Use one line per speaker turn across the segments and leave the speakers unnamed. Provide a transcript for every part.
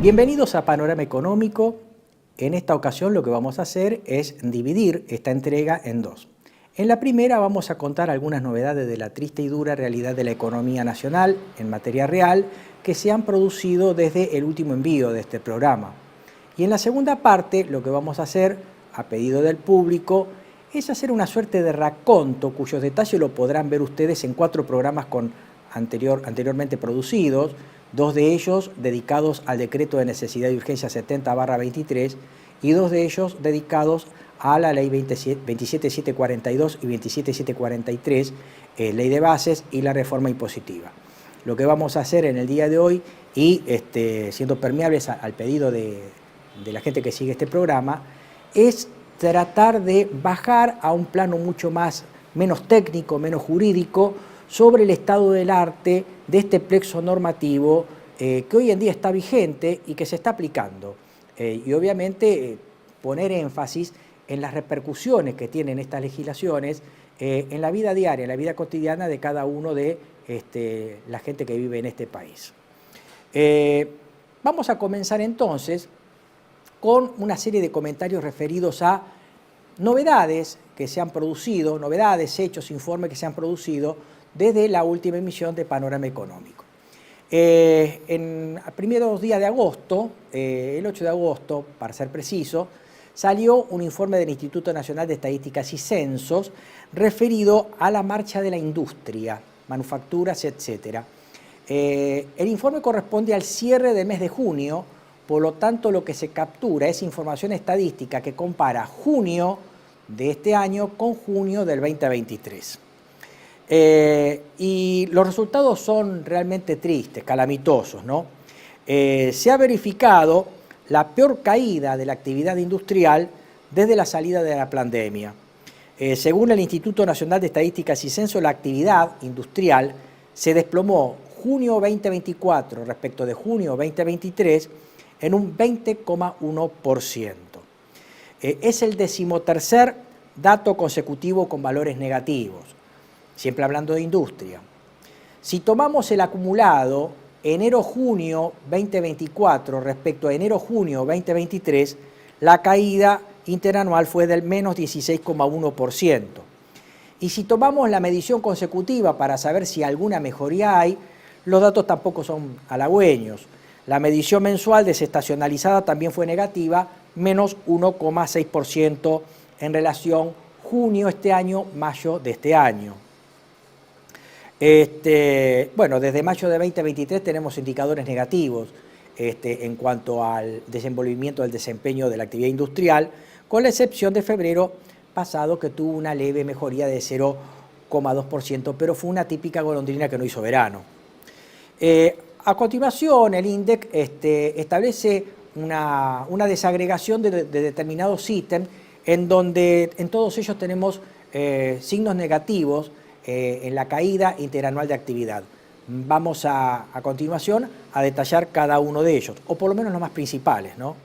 Bienvenidos a Panorama Económico. En esta ocasión lo que vamos a hacer es dividir esta entrega en dos. En la primera vamos a contar algunas novedades de la triste y dura realidad de la economía nacional en materia real que se han producido desde el último envío de este programa. Y en la segunda parte lo que vamos a hacer, a pedido del público, es hacer una suerte de raconto cuyos detalles lo podrán ver ustedes en 4 programas anteriormente producidos, 2 de ellos dedicados al decreto de necesidad y urgencia 70/23 y 2 de ellos dedicados a la ley 27742 y 27743, ley de bases y la reforma impositiva. Lo que vamos a hacer en el día de hoy, y siendo permeables al pedido de la gente que sigue este programa, es tratar de bajar a un plano menos técnico, menos jurídico, sobre el estado del arte de este plexo normativo que hoy en día está vigente y que se está aplicando. Y obviamente poner énfasis en las repercusiones que tienen estas legislaciones en la vida diaria, en la vida cotidiana de cada uno de la gente que vive en este país. Vamos a comenzar entonces con una serie de comentarios referidos a novedades que se han producido, hechos, informes que se han producido desde la última emisión de Panorama Económico. En primeros días de agosto, el 8 de agosto, para ser preciso, salió un informe del Instituto Nacional de Estadísticas y Censos referido a la marcha de la industria, manufacturas, etc. El informe corresponde al cierre del mes de junio, por lo tanto lo que se captura es información estadística que compara junio de este año con junio del 2023. Y los resultados son realmente tristes, calamitosos, ¿no? Se ha verificado la peor caída de la actividad industrial desde la salida de la pandemia. Según el Instituto Nacional de Estadísticas y Censos, la actividad industrial se desplomó junio 2024 respecto de junio 2023 en un 20,1%. Es el 13º dato consecutivo con valores negativos, siempre hablando de industria. Si tomamos el acumulado enero-junio 2024 respecto a enero-junio 2023, la caída interanual fue del menos 16,1%. Y si tomamos la medición consecutiva para saber si alguna mejoría hay, los datos tampoco son halagüeños. La medición mensual desestacionalizada también fue negativa, menos 1,6% en relación junio este año, mayo de este año. Bueno, desde mayo de 2023 tenemos indicadores negativos en cuanto al desenvolvimiento del desempeño de la actividad industrial, con la excepción de febrero pasado, que tuvo una leve mejoría de 0,2%, pero fue una típica golondrina que no hizo verano. A continuación, el INDEC establece una desagregación de determinados ítems en donde en todos ellos tenemos signos negativos en la caída interanual de actividad. Vamos a continuación a detallar cada uno de ellos, o por lo menos los más principales, ¿no?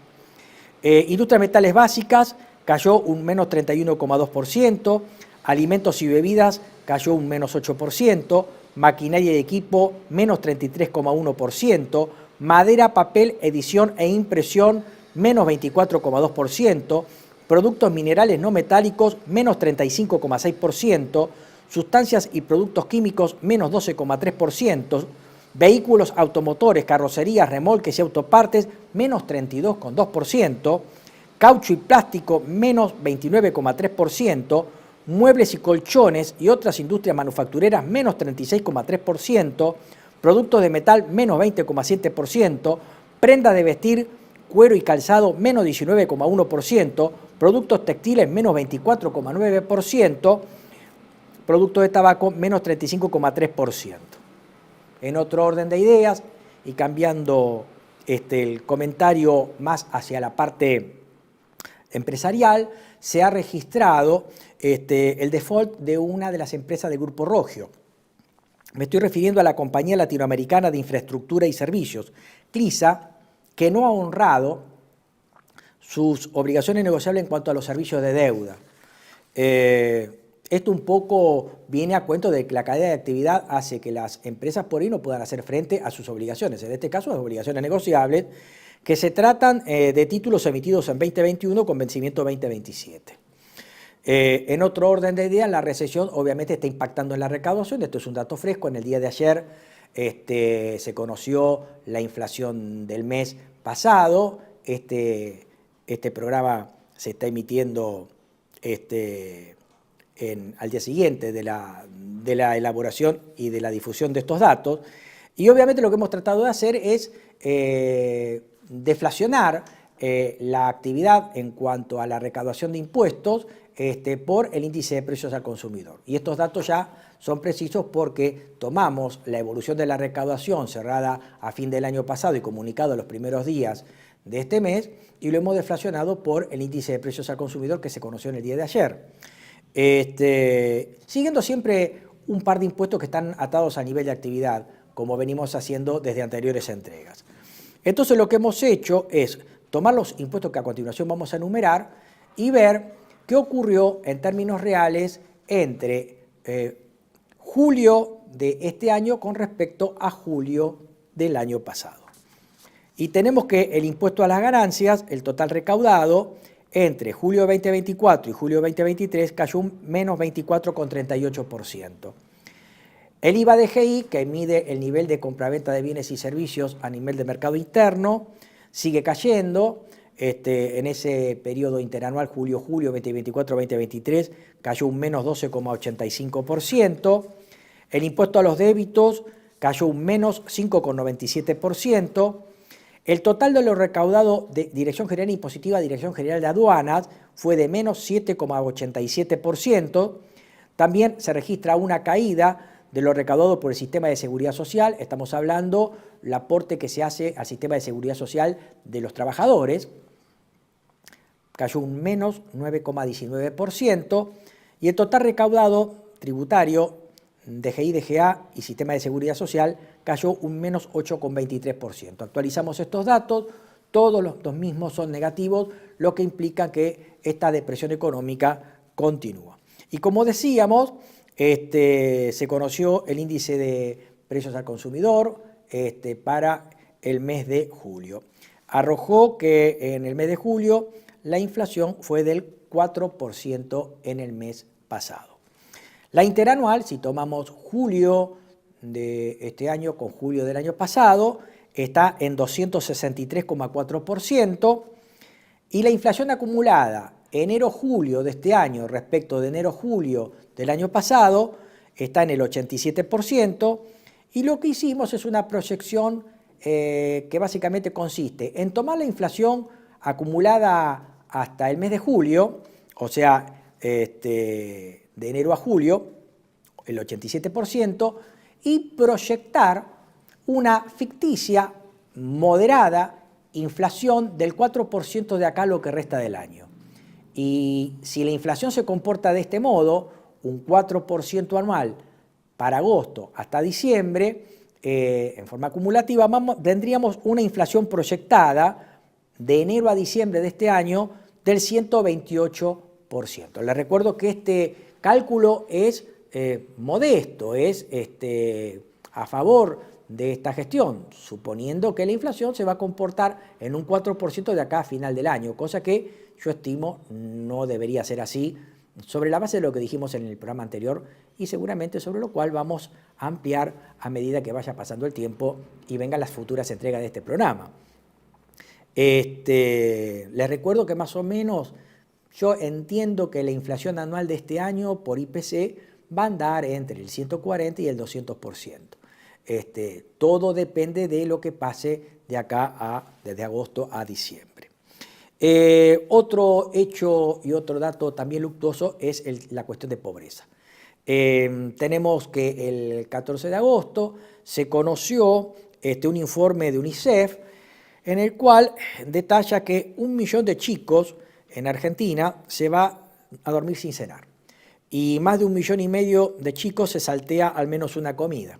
Industria de metales básicas cayó un menos 31,2%, alimentos y bebidas cayó un menos 8%, maquinaria y equipo menos 33,1%, madera, papel, edición e impresión menos 24,2%, productos minerales no metálicos menos 35,6%, sustancias y productos químicos menos 12,3%, vehículos automotores, carrocerías, remolques y autopartes menos 32,2%, caucho y plástico menos 29,3%, muebles y colchones y otras industrias manufactureras menos 36,3%, productos de metal menos 20,7%, prendas de vestir, cuero y calzado menos 19,1%, productos textiles menos 24,9%, productos de tabaco menos 35,3%. En otro orden de ideas, y cambiando el comentario más hacia la parte empresarial, se ha registrado el default de una de las empresas del Grupo Rogio. Me estoy refiriendo a la Compañía Latinoamericana de Infraestructura y Servicios, CLISA, que no ha honrado sus obligaciones negociables en cuanto a los servicios de deuda. Esto un poco viene a cuento de que la caída de actividad hace que las empresas por ahí no puedan hacer frente a sus obligaciones, en este caso las obligaciones negociables, que se tratan de títulos emitidos en 2021 con vencimiento 2027. En otro orden de ideas, la recesión obviamente está impactando en la recaudación. Esto es un dato fresco. En el día de ayer se conoció la inflación del mes pasado. Este programa se está emitiendo al día siguiente de la elaboración y de la difusión de estos datos. Y obviamente lo que hemos tratado de hacer es deflacionar la actividad en cuanto a la recaudación de impuestos por el índice de precios al consumidor. Y estos datos ya son precisos porque tomamos la evolución de la recaudación cerrada a fin del año pasado y comunicado los primeros días de este mes y lo hemos deflacionado por el índice de precios al consumidor que se conoció en el día de ayer. Siguiendo siempre un par de impuestos que están atados a nivel de actividad, como venimos haciendo desde anteriores entregas. Entonces lo que hemos hecho es tomar los impuestos que a continuación vamos a enumerar y ver qué ocurrió en términos reales entre julio de este año con respecto a julio del año pasado. Y tenemos que el impuesto a las ganancias, el total recaudado, entre julio de 2024 y julio de 2023 cayó un menos 24,38%. El IVA DGI, que mide el nivel de compraventa de bienes y servicios a nivel de mercado interno, sigue cayendo. En ese periodo interanual, julio-julio 2024-2023, cayó un menos 12,85%. El impuesto a los débitos cayó un menos 5,97%. El total de lo recaudado de Dirección General Impositiva a Dirección General de Aduanas fue de menos 7,87%. También se registra una caída de lo recaudado por el sistema de seguridad social. Estamos hablando del aporte que se hace al sistema de seguridad social de los trabajadores. Cayó un menos 9,19%. Y el total recaudado tributario, DGI, DGA y sistema de seguridad social, cayó un menos 8,23%. Actualizamos estos datos, todos los mismos son negativos, lo que implica que esta depresión económica continúa. Y como decíamos, se conoció el índice de precios al consumidor para el mes de julio. Arrojó que en el mes de julio la inflación fue del 4% en el mes pasado. La interanual, si tomamos julio de este año con julio del año pasado, está en 263,4% y la inflación acumulada enero-julio de este año respecto de enero-julio del año pasado está en el 87% y lo que hicimos es una proyección que básicamente consiste en tomar la inflación acumulada hasta el mes de julio, o sea, de enero a julio, el 87%, y proyectar una ficticia, moderada inflación del 4% de acá lo que resta del año. Y si la inflación se comporta de este modo, un 4% anual para agosto hasta diciembre, en forma acumulativa, tendríamos una inflación proyectada de enero a diciembre de este año del 128%. Les recuerdo que este cálculo es modesto, es a favor de esta gestión, suponiendo que la inflación se va a comportar en un 4% de acá a final del año, cosa que yo estimo no debería ser así, sobre la base de lo que dijimos en el programa anterior y seguramente sobre lo cual vamos a ampliar a medida que vaya pasando el tiempo y vengan las futuras entregas de este programa. Les recuerdo que más o menos yo entiendo que la inflación anual de este año por IPC va a andar entre el 140 y el 200%. Todo depende de lo que pase de acá desde agosto a diciembre. Otro hecho y otro dato también luctuoso es la cuestión de pobreza. Tenemos que el 14 de agosto se conoció un informe de UNICEF en el cual detalla que 1 millón de chicos en Argentina se va a dormir sin cenar y más de 1,5 millones de chicos se saltea al menos una comida.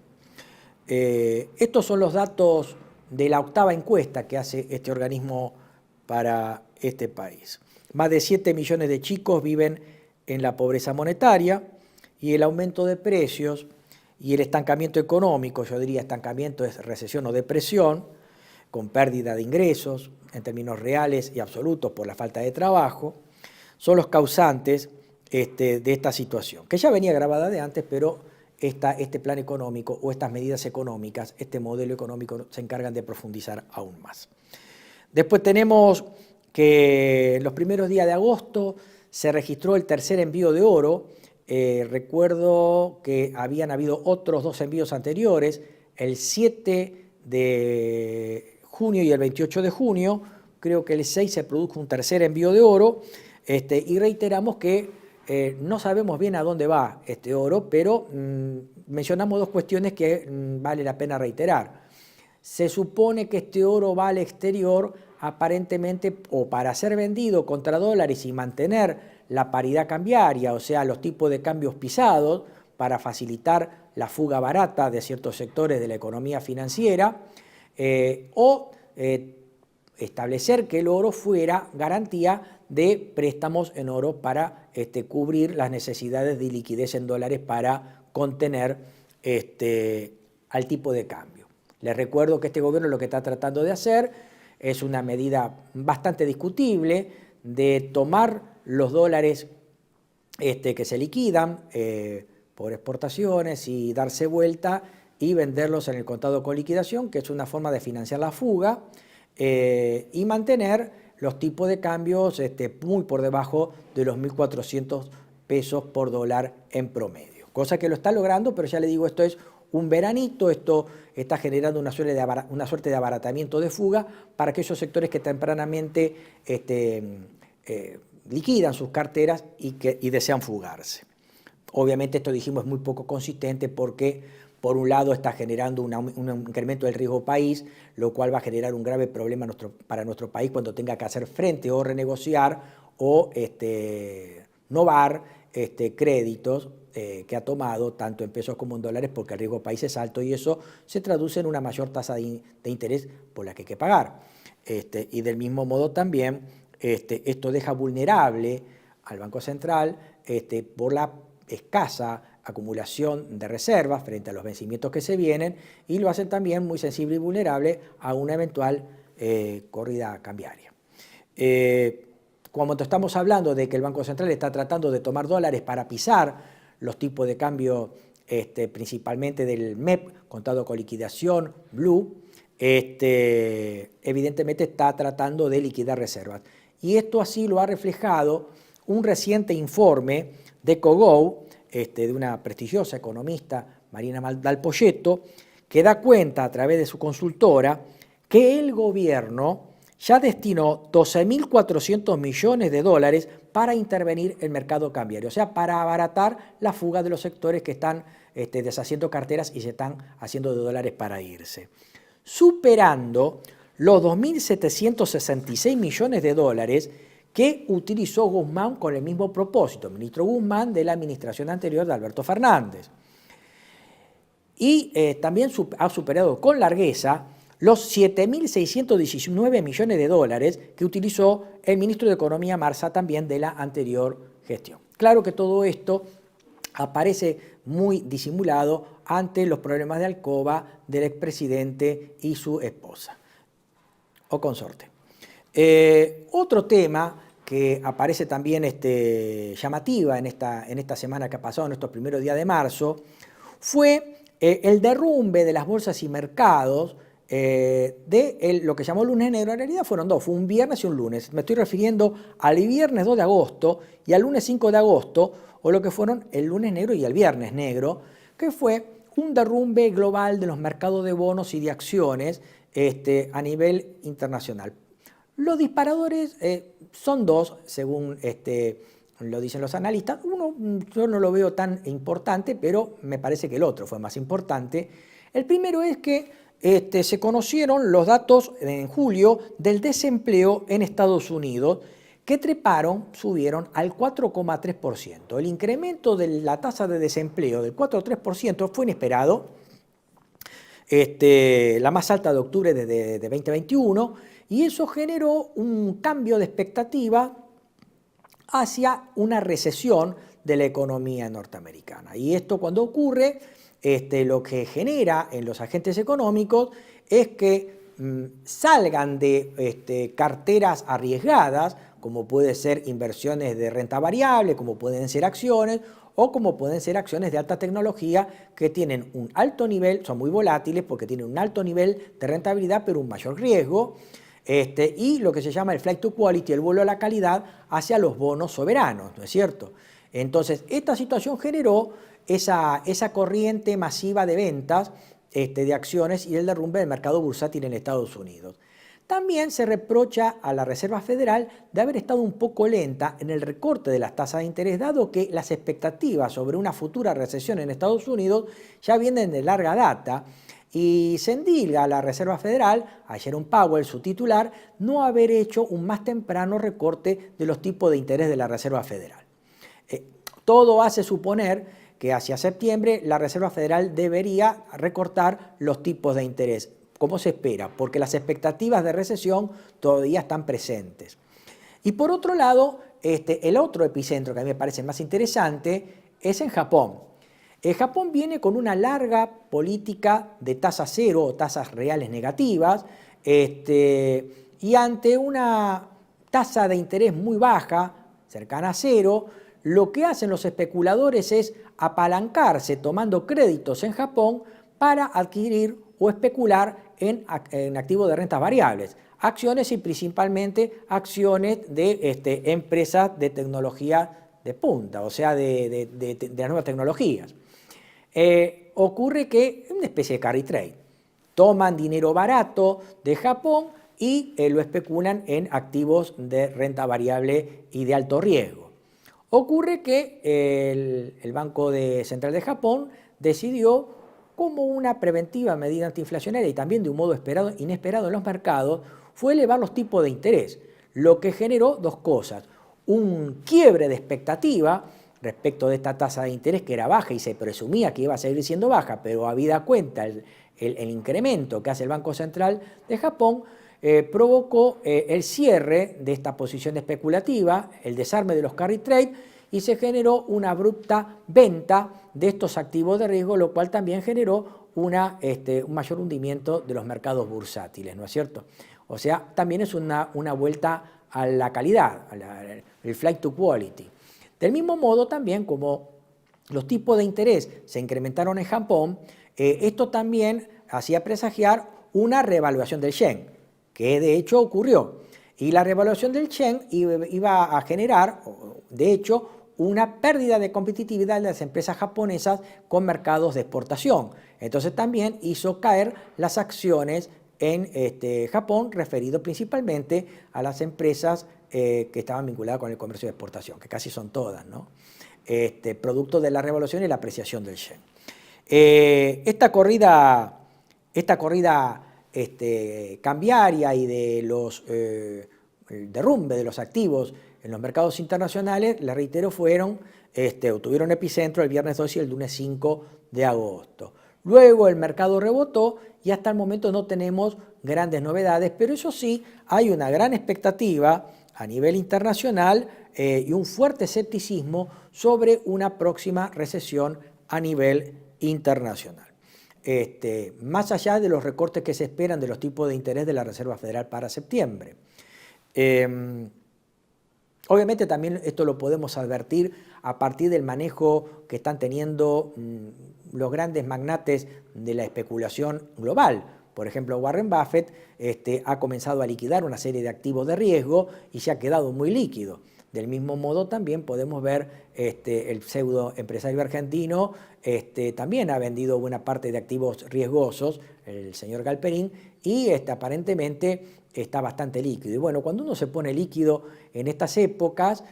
Estos son los datos de la 8ª encuesta que hace este organismo para este país. Más de 7 millones de chicos viven en la pobreza monetaria y el aumento de precios y el estancamiento económico, yo diría estancamiento es recesión o depresión, con pérdida de ingresos en términos reales y absolutos por la falta de trabajo, son los causantes de esta situación, que ya venía grabada de antes, pero este plan económico o estas medidas económicas, este modelo económico, se encargan de profundizar aún más. Después tenemos que en los primeros días de agosto se registró el tercer envío de oro. Recuerdo que habían habido otros 2 envíos anteriores, el 7 de junio y el 28 de junio. Creo que el 6 se produjo un tercer envío de oro, y reiteramos que no sabemos bien a dónde va este oro, pero mencionamos 2 cuestiones que vale la pena reiterar. Se supone que este oro va al exterior aparentemente o para ser vendido contra dólares y mantener la paridad cambiaria, o sea, los tipos de cambios pisados, para facilitar la fuga barata de ciertos sectores de la economía financiera, o establecer que el oro fuera garantía de préstamos en oro para cubrir las necesidades de liquidez en dólares para contener al tipo de cambio. Les recuerdo que este gobierno lo que está tratando de hacer es una medida bastante discutible de tomar los dólares que se liquidan por exportaciones y darse vuelta y venderlos en el contado con liquidación, que es una forma de financiar la fuga, y mantener los tipos de cambios muy por debajo de los 1.400 pesos por dólar en promedio. Cosa que lo está logrando, pero ya le digo, esto es un veranito, esto está generando una suerte de abaratamiento de fuga para aquellos sectores que tempranamente liquidan sus carteras y desean fugarse. Obviamente esto, dijimos, es muy poco consistente porque por un lado está generando un incremento del riesgo país, lo cual va a generar un grave problema para nuestro país cuando tenga que hacer frente o renegociar o novar créditos que ha tomado tanto en pesos como en dólares, porque el riesgo país es alto y eso se traduce en una mayor tasa de interés por la que hay que pagar. Y del mismo modo también esto deja vulnerable al Banco Central por la escasa acumulación de reservas frente a los vencimientos que se vienen, y lo hacen también muy sensible y vulnerable a una eventual corrida cambiaria. Cuando estamos hablando de que el Banco Central está tratando de tomar dólares para pisar los tipos de cambio principalmente del MEP, contado con liquidación, Blue, evidentemente está tratando de liquidar reservas. Y esto así lo ha reflejado un reciente informe de COGOU, de una prestigiosa economista, Marina Dalpolletto, que da cuenta a través de su consultora que el gobierno ya destinó 12.400 millones de dólares para intervenir el mercado cambiario, o sea, para abaratar la fuga de los sectores que están deshaciendo carteras y se están haciendo de dólares para irse, superando los 2.766 millones de dólares que utilizó Guzmán con el mismo propósito, el ministro Guzmán de la administración anterior de Alberto Fernández. Y también ha superado con largueza los 7.619 millones de dólares que utilizó el ministro de Economía Marza también de la anterior gestión. Claro que todo esto aparece muy disimulado ante los problemas de alcoba del expresidente y su esposa o consorte. Otro tema que aparece también llamativa en esta semana que ha pasado, en estos primeros días de marzo, fue el derrumbe de las bolsas y mercados de lo que llamó lunes negro. En realidad fueron 2, fue un viernes y un lunes. Me estoy refiriendo al viernes 2 de agosto y al lunes 5 de agosto, o lo que fueron el lunes negro y el viernes negro, que fue un derrumbe global de los mercados de bonos y de acciones a nivel internacional. Los disparadores son 2, según lo dicen los analistas. Uno yo no lo veo tan importante, pero me parece que el otro fue más importante. El primero es que se conocieron los datos en julio del desempleo en Estados Unidos, que subieron al 4,3%. El incremento de la tasa de desempleo del 4,3% fue inesperado, la más alta de octubre de 2021, y eso generó un cambio de expectativa hacia una recesión de la economía norteamericana. Y esto, cuando ocurre, lo que genera en los agentes económicos es que salgan de carteras arriesgadas, como puede ser inversiones de renta variable, como pueden ser acciones, o como pueden ser acciones de alta tecnología que tienen un alto nivel, son muy volátiles porque tienen un alto nivel de rentabilidad pero un mayor riesgo, y lo que se llama el flight to quality, el vuelo a la calidad hacia los bonos soberanos, ¿no es cierto? Entonces, esta situación generó esa corriente masiva de ventas de acciones y el derrumbe del mercado bursátil en Estados Unidos. También se reprocha a la Reserva Federal de haber estado un poco lenta en el recorte de las tasas de interés, dado que las expectativas sobre una futura recesión en Estados Unidos ya vienen de larga data, y se endilga a la Reserva Federal, a Jerome Powell, su titular, no haber hecho un más temprano recorte de los tipos de interés de la Reserva Federal. Todo hace suponer que hacia septiembre la Reserva Federal debería recortar los tipos de interés, como se espera, porque las expectativas de recesión todavía están presentes. Y por otro lado, el otro epicentro que a mí me parece más interesante es en Japón. Japón viene con una larga política de tasa cero o tasas reales negativas, y ante una tasa de interés muy baja, cercana a cero, lo que hacen los especuladores es apalancarse tomando créditos en Japón para adquirir o especular en activos de rentas variables, acciones y principalmente acciones de empresas de tecnología de punta, o sea, de las nuevas tecnologías. Ocurre que es una especie de carry trade. Toman dinero barato de Japón y lo especulan en activos de renta variable y de alto riesgo. Ocurre que el Banco Central de Japón decidió, como una preventiva medida antiinflacionaria y también de un modo inesperado en los mercados, fue elevar los tipos de interés, lo que generó dos cosas: un quiebre de expectativa respecto de esta tasa de interés, que era baja y se presumía que iba a seguir siendo baja, pero habida cuenta el incremento que hace el Banco Central de Japón, provocó el cierre de esta posición especulativa, el desarme de los carry trade, y se generó una abrupta venta de estos activos de riesgo, lo cual también generó un mayor hundimiento de los mercados bursátiles, ¿no es cierto? O sea, también es una vuelta a la calidad, el flight to quality. Del mismo modo, también como los tipos de interés se incrementaron en Japón, esto también hacía presagiar una revaluación del yen, que de hecho ocurrió. Y la revaluación del yen iba a generar, de hecho, una pérdida de competitividad de las empresas japonesas con mercados de exportación. Entonces también hizo caer las acciones en Japón, referido principalmente a las empresas que estaban vinculadas con el comercio de exportación, que casi son todas, ¿no? Producto de la revaluación y la apreciación del yen. Esta corrida cambiaria y de el derrumbe de los activos en los mercados internacionales, les reitero, tuvieron epicentro el viernes 2 y el lunes 5 de agosto. Luego el mercado rebotó y hasta el momento no tenemos grandes novedades, pero eso sí, hay una gran expectativa a nivel internacional y un fuerte escepticismo sobre una próxima recesión a nivel internacional. Más allá de los recortes que se esperan de los tipos de interés de la Reserva Federal para septiembre. Obviamente también esto lo podemos advertir a partir del manejo que están teniendo los grandes magnates de la especulación global. Por ejemplo, Warren Buffett ha comenzado a liquidar una serie de activos de riesgo y se ha quedado muy líquido. Del mismo modo también podemos ver el pseudo empresario argentino también ha vendido buena parte de activos riesgosos, el señor Galperín, y aparentemente está bastante líquido. Y bueno, cuando uno se pone líquido en estas épocas,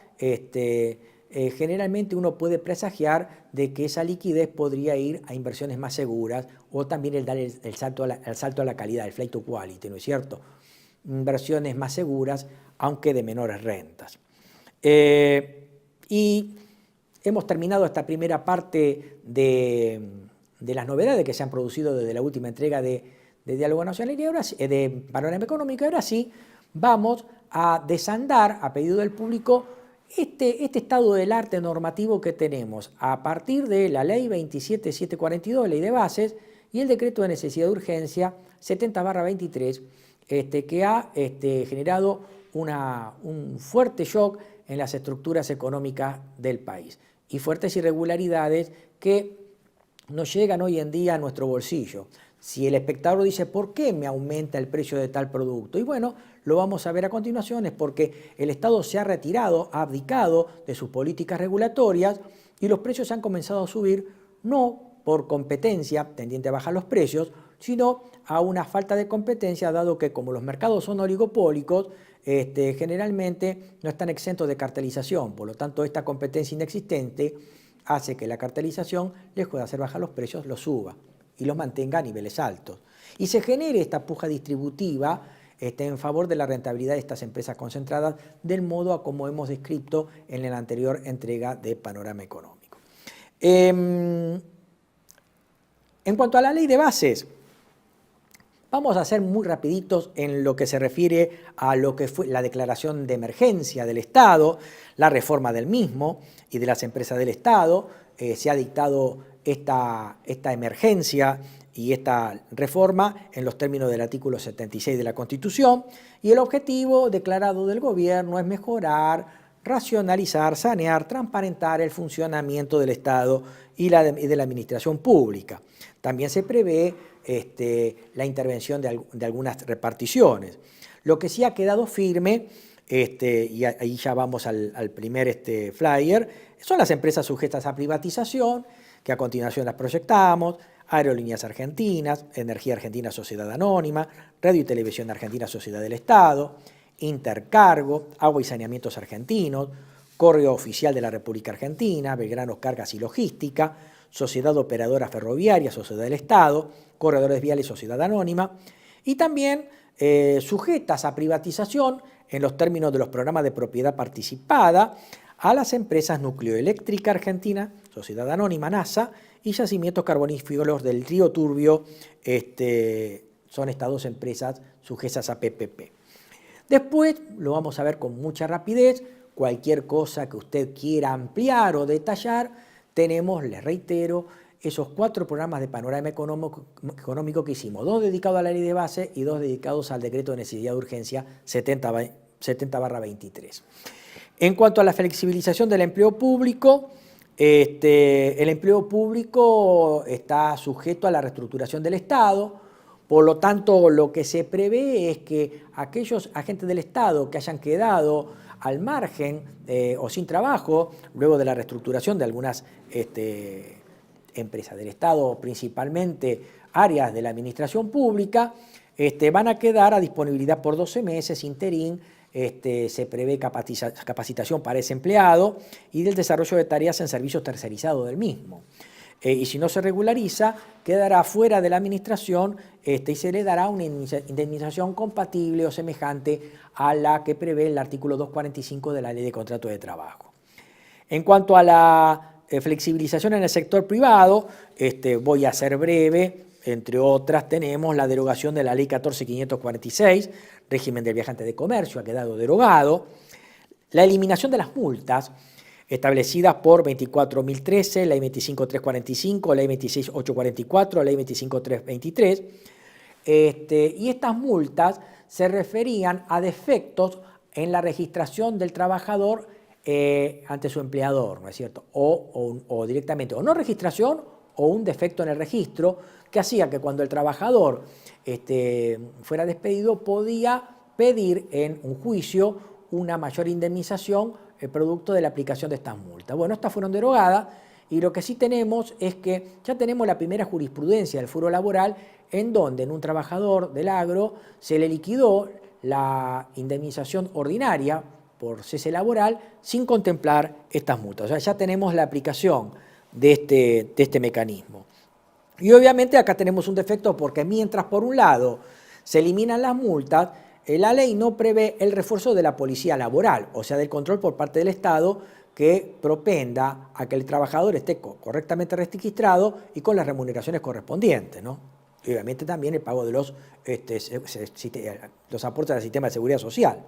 generalmente uno puede presagiar de que esa liquidez podría ir a inversiones más seguras o también el dar el salto a la calidad, el flight to quality, ¿no es cierto? Inversiones más seguras, aunque de menores rentas. Y hemos terminado esta primera parte de las novedades que se han producido desde la última entrega de Diálogo Nacional y ahora de Panorama Económico. Ahora sí vamos a desandar, a pedido del público, este estado del arte normativo que tenemos a partir de la Ley 27742, Ley de Bases, y el Decreto de Necesidad de Urgencia 70/23, que ha generado un fuerte shock en las estructuras económicas del país y fuertes irregularidades que nos llegan hoy en día a nuestro bolsillo. Si el espectador dice, ¿por qué me aumenta el precio de tal producto? Y bueno, lo vamos a ver a continuación, es porque el Estado se ha retirado, ha abdicado de sus políticas regulatorias y los precios han comenzado a subir, no por competencia tendiente a bajar los precios, sino a una falta de competencia, dado que como los mercados son oligopólicos, generalmente no están exentos de cartelización. Por lo tanto, esta competencia inexistente hace que la cartelización, lejos de hacer bajar los precios, los suba y los mantenga a niveles altos. Y se genere esta puja distributiva en favor de la rentabilidad de estas empresas concentradas, del modo a como hemos descrito en la anterior entrega de Panorama Económico. En cuanto a la ley de bases, vamos a ser muy rapiditos en lo que se refiere a lo que fue la declaración de emergencia del Estado, la reforma del mismo y de las empresas del Estado. Se ha dictado esta emergencia y esta reforma en los términos del artículo 76 de la Constitución, y el objetivo declarado del gobierno es mejorar, racionalizar, sanear, transparentar el funcionamiento del Estado y de la administración pública. También se prevé la intervención de algunas reparticiones. Lo que sí ha quedado firme, y ahí ya vamos al primer flyer, son las empresas sujetas a privatización, que a continuación las proyectamos: Aerolíneas Argentinas, Energía Argentina Sociedad Anónima, Radio y Televisión Argentina Sociedad del Estado, Intercargo, Agua y Saneamientos Argentinos, Correo Oficial de la República Argentina, Belgrano Cargas y Logística, Sociedad Operadora Ferroviaria, Sociedad del Estado, Corredores Viales, Sociedad Anónima, y también sujetas a privatización en los términos de los programas de propiedad participada a las empresas Nucleoeléctrica Argentina, Sociedad Anónima, NASA, y Yacimientos Carboníferos del Río Turbio, son estas dos empresas sujetas a PPP. Después lo vamos a ver con mucha rapidez. Cualquier cosa que usted quiera ampliar o detallar, tenemos, les reitero, esos 4 programas de Panorama Económico que hicimos, 2 dedicados a la ley de base y 2 dedicados al decreto de necesidad de urgencia 70/23. En cuanto a la flexibilización del empleo público, el empleo público está sujeto a la reestructuración del Estado. Por lo tanto, lo que se prevé es que aquellos agentes del Estado que hayan quedado al margen o sin trabajo, luego de la reestructuración de algunas empresas del Estado, principalmente áreas de la administración pública, van a quedar a disponibilidad por 12 meses, interín. Se prevé capacitación para ese empleado y del desarrollo de tareas en servicios tercerizados del mismo. Y si no se regulariza, quedará fuera de la administración y se le dará una indemnización compatible o semejante a la que prevé el artículo 245 de la Ley de Contrato de Trabajo. En cuanto a la flexibilización en el sector privado, voy a ser breve. Entre otras, tenemos la derogación de la Ley 14.546, régimen del viajante de comercio, ha quedado derogado. La eliminación de las multas establecidas por 24.013, Ley 25.345, Ley 26.844, Ley 25.323. Y estas multas se referían a defectos en la registración del trabajador ante su empleador, ¿no es cierto? O directamente, o no registración o un defecto en el registro, que hacía que cuando el trabajador fuera despedido podía pedir en un juicio una mayor indemnización producto de la aplicación de estas multas. Bueno, estas fueron derogadas y lo que sí tenemos es que ya tenemos la primera jurisprudencia del Foro Laboral en donde en un trabajador del agro se le liquidó la indemnización ordinaria por cese laboral sin contemplar estas multas. O sea, ya tenemos la aplicación de este mecanismo. Y obviamente acá tenemos un defecto porque mientras por un lado se eliminan las multas, la ley no prevé el refuerzo de la policía laboral, o sea, del control por parte del Estado que propenda a que el trabajador esté correctamente registrado y con las remuneraciones correspondientes, ¿no? Y obviamente también el pago de los aportes al sistema de seguridad social.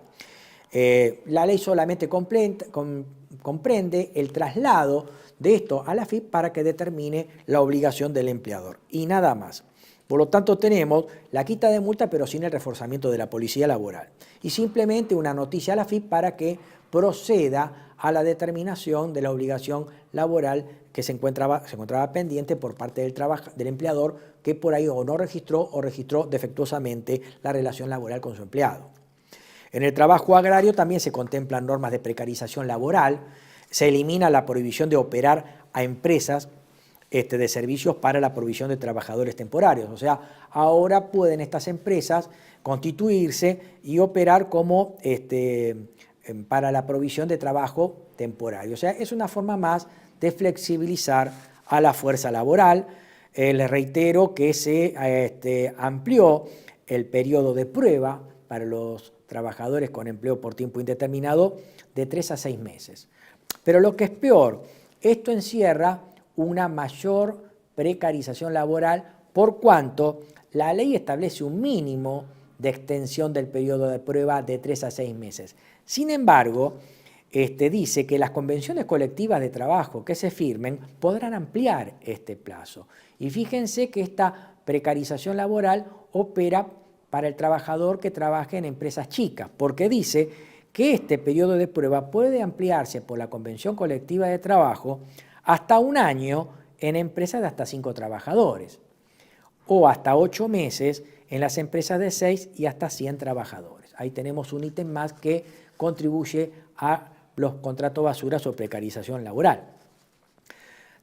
La ley solamente comprende el traslado de esto a la AFIP para que determine la obligación del empleador y nada más. Por lo tanto, tenemos la quita de multa, pero sin el reforzamiento de la policía laboral. Y simplemente una noticia a la AFIP para que proceda a la determinación de la obligación laboral que se encontraba pendiente por parte del empleador, que por ahí o no registró o registró defectuosamente la relación laboral con su empleado. En el trabajo agrario también se contemplan normas de precarización laboral, se elimina la prohibición de operar a empresas de servicios para la provisión de trabajadores temporarios. O sea, ahora pueden estas empresas constituirse y operar como para la provisión de trabajo temporario. O sea, es una forma más de flexibilizar a la fuerza laboral. Les reitero que se amplió el periodo de prueba para los trabajadores con empleo por tiempo indeterminado de 3 a 6 meses. Pero lo que es peor, esto encierra una mayor precarización laboral por cuanto la ley establece un mínimo de extensión del periodo de prueba de 3 a 6 meses. Sin embargo, dice que las convenciones colectivas de trabajo que se firmen podrán ampliar este plazo. Y fíjense que esta precarización laboral opera para el trabajador que trabaje en empresas chicas, porque dice que este periodo de prueba puede ampliarse por la convención colectiva de trabajo hasta 1 año en empresas de hasta 5 trabajadores o hasta 8 meses en las empresas de 6 y hasta 100 trabajadores. Ahí tenemos un ítem más que contribuye a los contratos basuras o precarización laboral.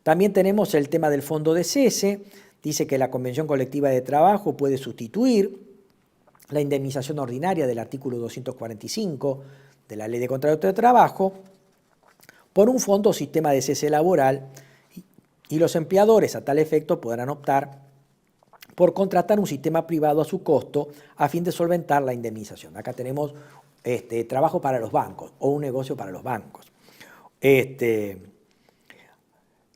También tenemos el tema del fondo de cese. Dice que la convención colectiva de trabajo puede sustituir la indemnización ordinaria del artículo 245 de la Ley de Contratos de Trabajo por un fondo o sistema de cese laboral y los empleadores a tal efecto podrán optar por contratar un sistema privado a su costo a fin de solventar la indemnización. Acá tenemos trabajo para los bancos o un negocio para los bancos.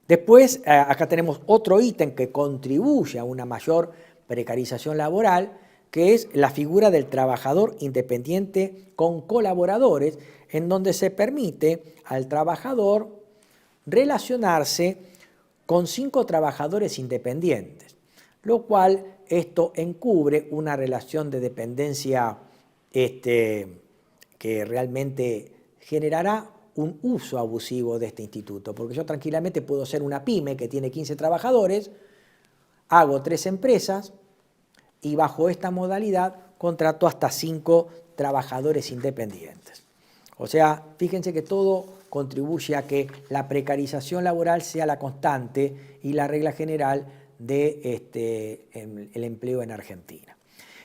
Después, acá tenemos otro ítem que contribuye a una mayor precarización laboral, que es la figura del trabajador independiente con colaboradores, en donde se permite al trabajador relacionarse con 5 trabajadores independientes, lo cual esto encubre una relación de dependencia que realmente generará un uso abusivo de este instituto, porque yo tranquilamente puedo ser una pyme que tiene 15 trabajadores, hago 3 empresas y bajo esta modalidad contrato hasta 5 trabajadores independientes. O sea, fíjense que todo contribuye a que la precarización laboral sea la constante y la regla general del empleo en Argentina.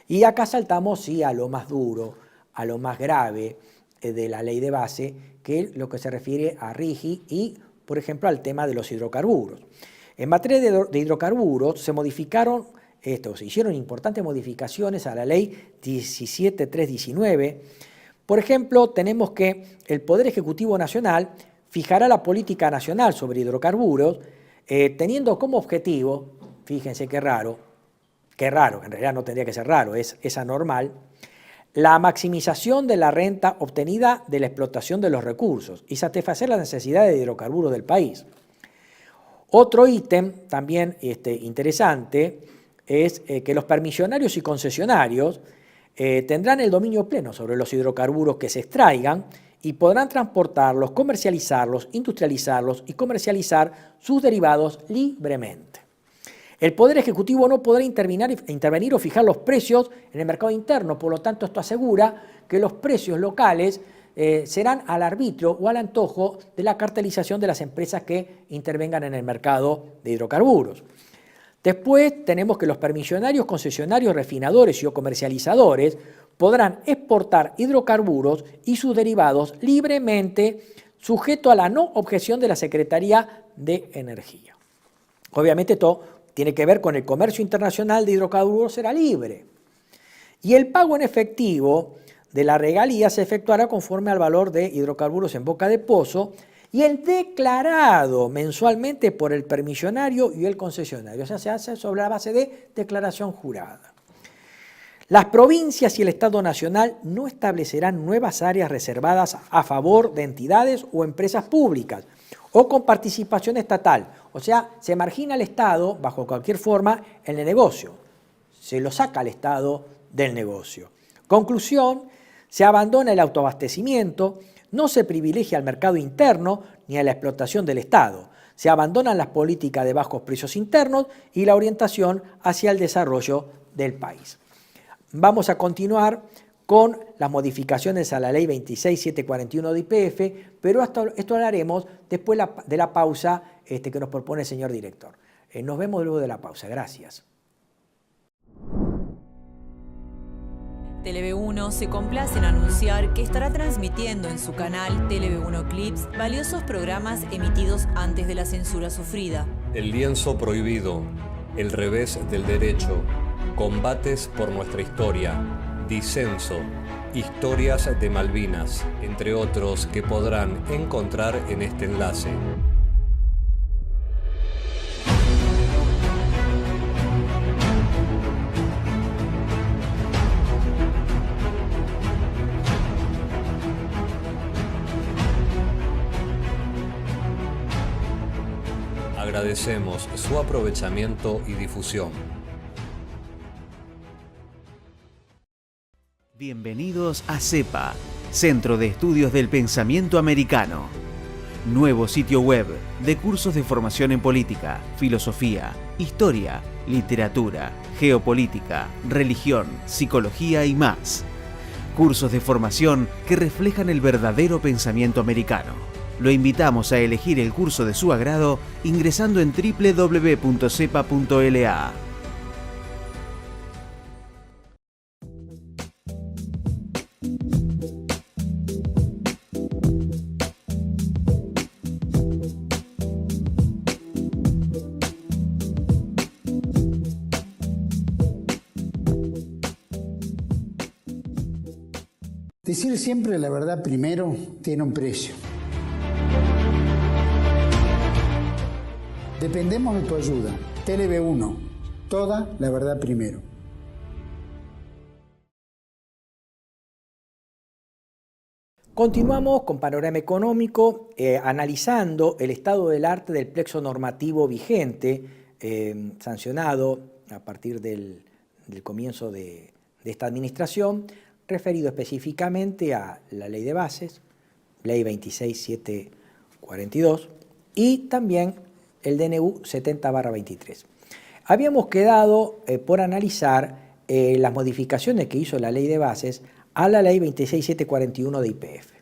Y acá saltamos sí a lo más duro, a lo más grave de la ley de base, que es lo que se refiere a RIGI y, por ejemplo, al tema de los hidrocarburos. En materia de hidrocarburos se hicieron importantes modificaciones a la ley 17319. Por ejemplo, tenemos que el Poder Ejecutivo Nacional fijará la política nacional sobre hidrocarburos, teniendo como objetivo, fíjense qué raro, en realidad no tendría que ser raro, es anormal, la maximización de la renta obtenida de la explotación de los recursos y satisfacer las necesidades de hidrocarburos del país. Otro ítem también interesante es que los permisionarios y concesionarios tendrán el dominio pleno sobre los hidrocarburos que se extraigan y podrán transportarlos, comercializarlos, industrializarlos y comercializar sus derivados libremente. El Poder Ejecutivo no podrá intervenir o fijar los precios en el mercado interno, por lo tanto esto asegura que los precios locales serán al arbitrio o al antojo de la cartelización de las empresas que intervengan en el mercado de hidrocarburos. Después tenemos que los permisionarios, concesionarios, refinadores y o comercializadores podrán exportar hidrocarburos y sus derivados libremente, sujeto a la no objeción de la Secretaría de Energía. Obviamente esto tiene que ver con el comercio internacional de hidrocarburos, será libre. Y el pago en efectivo de la regalía se efectuará conforme al valor de hidrocarburos en boca de pozo y el declarado mensualmente por el permisionario y el concesionario. O sea, se hace sobre la base de declaración jurada. Las provincias y el Estado Nacional no establecerán nuevas áreas reservadas a favor de entidades o empresas públicas o con participación estatal. O sea, se margina al Estado, bajo cualquier forma, en el negocio. se lo saca al Estado del negocio. Conclusión, se abandona el autoabastecimiento, no se privilegia al mercado interno ni a la explotación del Estado. Se abandonan las políticas de bajos precios internos y la orientación hacia el desarrollo del país. Vamos a continuar con las modificaciones a la ley 26741 de YPF, pero esto lo haremos después de la pausa que nos propone el señor director. Nos vemos luego de la pausa. Gracias.
TLV1 se complace en anunciar que estará transmitiendo en su canal TLV1 Clips valiosos programas emitidos antes de la censura sufrida.
El lienzo prohibido, El revés del derecho, Combates por nuestra historia, Disenso, Historias de Malvinas, entre otros que podrán encontrar en este enlace. Agradecemos su aprovechamiento y difusión.
Bienvenidos a CEPA, Centro de Estudios del Pensamiento Americano. Nuevo sitio web de cursos de formación en política, filosofía, historia, literatura, geopolítica, religión, psicología y más. Cursos de formación que reflejan el verdadero pensamiento americano. Lo invitamos a elegir el curso de su agrado ingresando en www.cepa.la.
Decir siempre la verdad primero tiene un precio. Dependemos de tu ayuda. TLV1, toda la verdad primero.
Continuamos con Panorama Económico, analizando el estado del arte del plexo normativo vigente, sancionado a partir del comienzo de esta administración, referido específicamente a la Ley de Bases, Ley 26742, y también el DNU 70/23. Habíamos quedado por analizar las modificaciones que hizo la Ley de Bases a la Ley 26741 de YPF.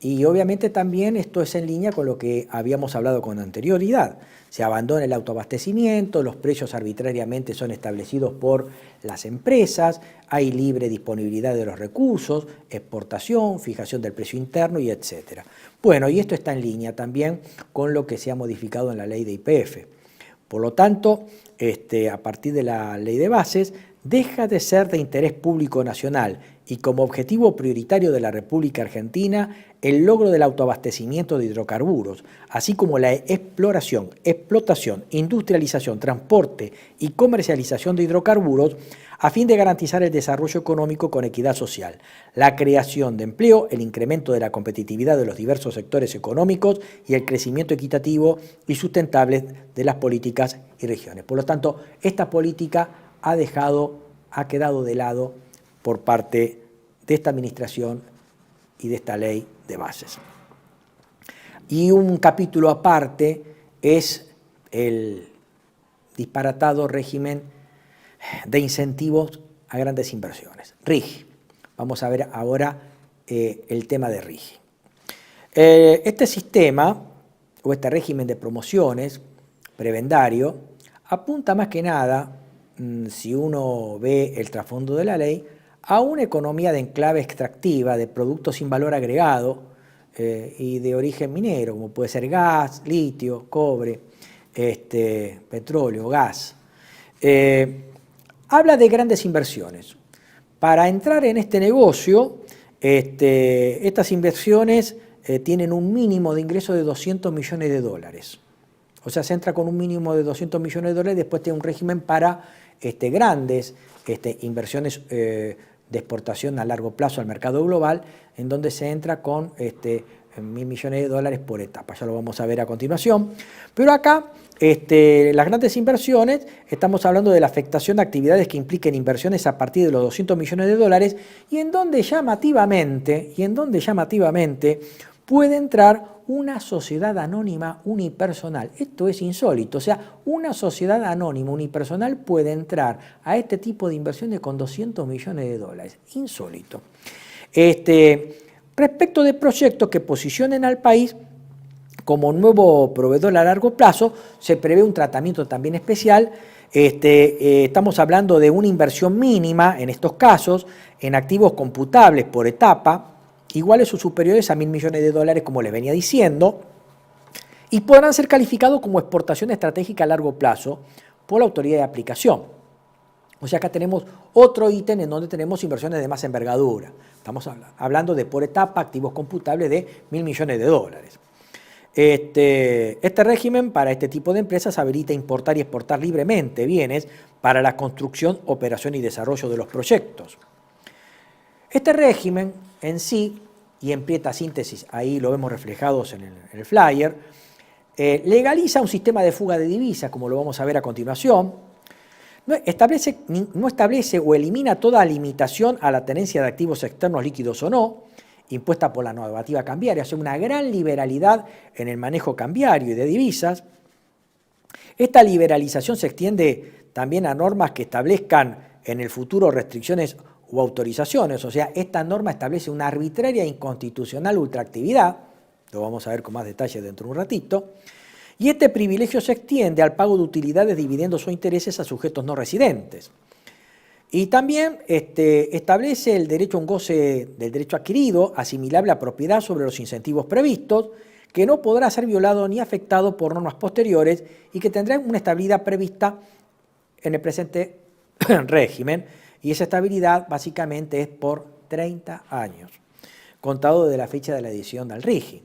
Y obviamente también esto es en línea con lo que habíamos hablado con anterioridad. Se abandona el autoabastecimiento, los precios arbitrariamente son establecidos por las empresas, hay libre disponibilidad de los recursos, exportación, fijación del precio interno y etcétera. Bueno, y esto está en línea también con lo que se ha modificado en la ley de YPF. Por lo tanto, a partir de la ley de bases, deja de ser de interés público nacional y como objetivo prioritario de la República Argentina el logro del autoabastecimiento de hidrocarburos, así como la exploración, explotación, industrialización, transporte y comercialización de hidrocarburos a fin de garantizar el desarrollo económico con equidad social, la creación de empleo, el incremento de la competitividad de los diversos sectores económicos y el crecimiento equitativo y sustentable de las políticas y regiones. Por lo tanto, esta política ha quedado de lado por parte de esta administración y de esta ley de bases. Y un capítulo aparte es el disparatado régimen de incentivos a grandes inversiones, RIGI. Vamos a ver ahora el tema de RIGI. Este sistema, o este régimen de promociones prebendario, apunta más que nada, si uno ve el trasfondo de la ley, a una economía de enclave extractiva de productos sin valor agregado y de origen minero, como puede ser gas, litio, cobre, petróleo, gas. Habla de grandes inversiones. Para entrar en este negocio, estas inversiones tienen un mínimo de ingreso de 200 millones de dólares. O sea, se entra con un mínimo de 200 millones de dólares, después tiene un régimen para grandes inversiones de exportación a largo plazo al mercado global, en donde se entra con 1.000 millones de dólares por etapa, ya lo vamos a ver a continuación. Pero acá, las grandes inversiones, estamos hablando de la afectación de actividades que impliquen inversiones a partir de los 200 millones de dólares y en donde llamativamente puede entrar una sociedad anónima unipersonal. Esto es insólito, o sea, una sociedad anónima unipersonal puede entrar a este tipo de inversiones con 200 millones de dólares. Insólito. Respecto de proyectos que posicionen al país como nuevo proveedor a largo plazo, se prevé un tratamiento también especial. Estamos hablando de una inversión mínima, en estos casos, en activos computables por etapa, iguales o superiores a 1.000 millones de dólares, como les venía diciendo, y podrán ser calificados como exportación estratégica a largo plazo por la autoridad de aplicación. O sea, acá tenemos otro ítem en donde tenemos inversiones de más envergadura. Estamos hablando de por etapa activos computables de 1.000 millones de dólares. Este régimen para este tipo de empresas habilita importar y exportar libremente bienes para la construcción, operación y desarrollo de los proyectos. Este régimen en sí, y en prieta síntesis, ahí lo vemos reflejados en el flyer, legaliza un sistema de fuga de divisas, como lo vamos a ver a continuación. No establece o elimina toda limitación a la tenencia de activos externos líquidos o no, impuesta por la normativa cambiaria, hace una gran liberalidad en el manejo cambiario y de divisas. Esta liberalización se extiende también a normas que establezcan en el futuro restricciones o autorizaciones, o sea, esta norma establece una arbitraria e inconstitucional ultraactividad, lo vamos a ver con más detalle dentro de un ratito, y este privilegio se extiende al pago de utilidades, dividendos o intereses a sujetos no residentes. Y también establece el derecho a un goce del derecho adquirido, asimilable a propiedad sobre los incentivos previstos, que no podrá ser violado ni afectado por normas posteriores y que tendrá una estabilidad prevista en el presente régimen, y esa estabilidad básicamente es por 30 años, contado de la fecha de la edición del RIGI.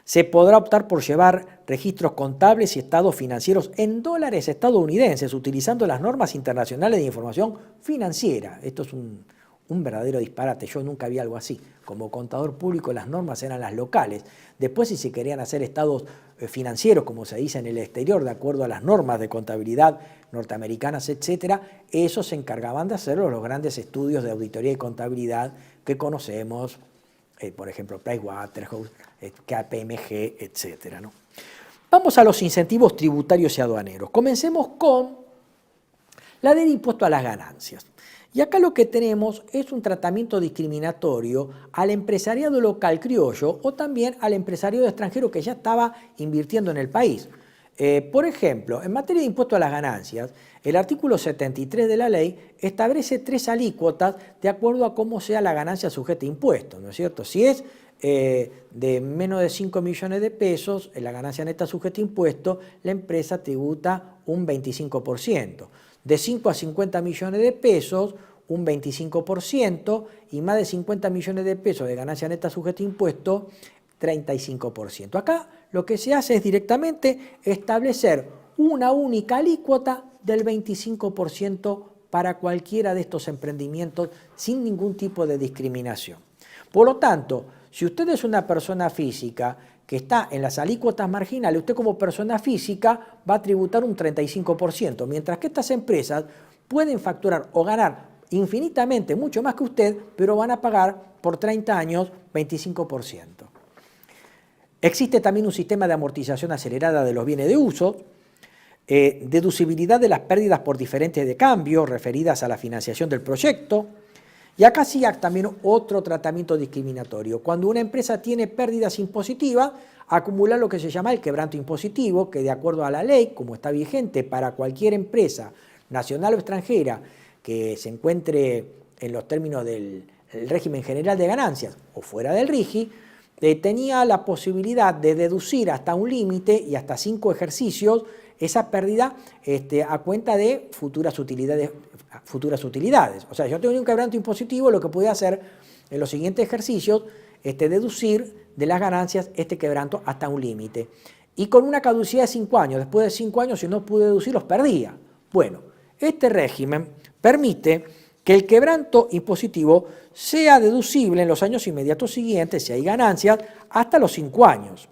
Se podrá optar por llevar registros contables y estados financieros en dólares estadounidenses, utilizando las normas internacionales de información financiera. Esto es un verdadero disparate, yo nunca vi algo así. Como contador público las normas eran las locales. Después, si se querían hacer estados financieros, como se dice en el exterior, de acuerdo a las normas de contabilidad norteamericanas, etcétera, eso se encargaban de hacerlo los grandes estudios de auditoría y contabilidad que conocemos, por ejemplo, Pricewaterhouse, KPMG, etcétera, ¿no? Vamos a los incentivos tributarios y aduaneros. Comencemos con la del impuesto a las ganancias. Y acá lo que tenemos es un tratamiento discriminatorio al empresariado local criollo o también al empresariado extranjero que ya estaba invirtiendo en el país. Por ejemplo, en materia de impuesto a las ganancias, el artículo 73 de la ley establece 3 alícuotas de acuerdo a cómo sea la ganancia sujeta a impuestos, ¿no es cierto? Si es de menos de 5 millones de pesos, la ganancia neta sujeta a impuestos, la empresa tributa un 25%. De 5 a 50 millones de pesos, un 25%, y más de 50 millones de pesos de ganancia neta sujeta a impuestos, 35%. Acá lo que se hace es directamente establecer una única alícuota del 25% para cualquiera de estos emprendimientos sin ningún tipo de discriminación. Por lo tanto, si usted es una persona física que está en las alícuotas marginales, usted como persona física va a tributar un 35%, mientras que estas empresas pueden facturar o ganar infinitamente mucho más que usted, pero van a pagar por 30 años 25%. Existe también un sistema de amortización acelerada de los bienes de uso, deducibilidad de las pérdidas por diferencias de cambio referidas a la financiación del proyecto, y acá sí hay también otro tratamiento discriminatorio. Cuando una empresa tiene pérdidas impositivas, acumula lo que se llama el quebranto impositivo, que de acuerdo a la ley, como está vigente para cualquier empresa nacional o extranjera que se encuentre en los términos del régimen general de ganancias o fuera del RIGI, tenía la posibilidad de deducir hasta un límite y hasta 5 ejercicios esa pérdida a cuenta de futuras utilidades. O sea, yo tengo un quebranto impositivo, lo que podía hacer en los siguientes ejercicios, deducir de las ganancias este quebranto hasta un límite. Y con una caducidad de 5 años, después de 5 años, si no pude deducir, los perdía. Bueno, este régimen permite que el quebranto impositivo sea deducible en los años inmediatos siguientes, si hay ganancias, hasta los 5 años.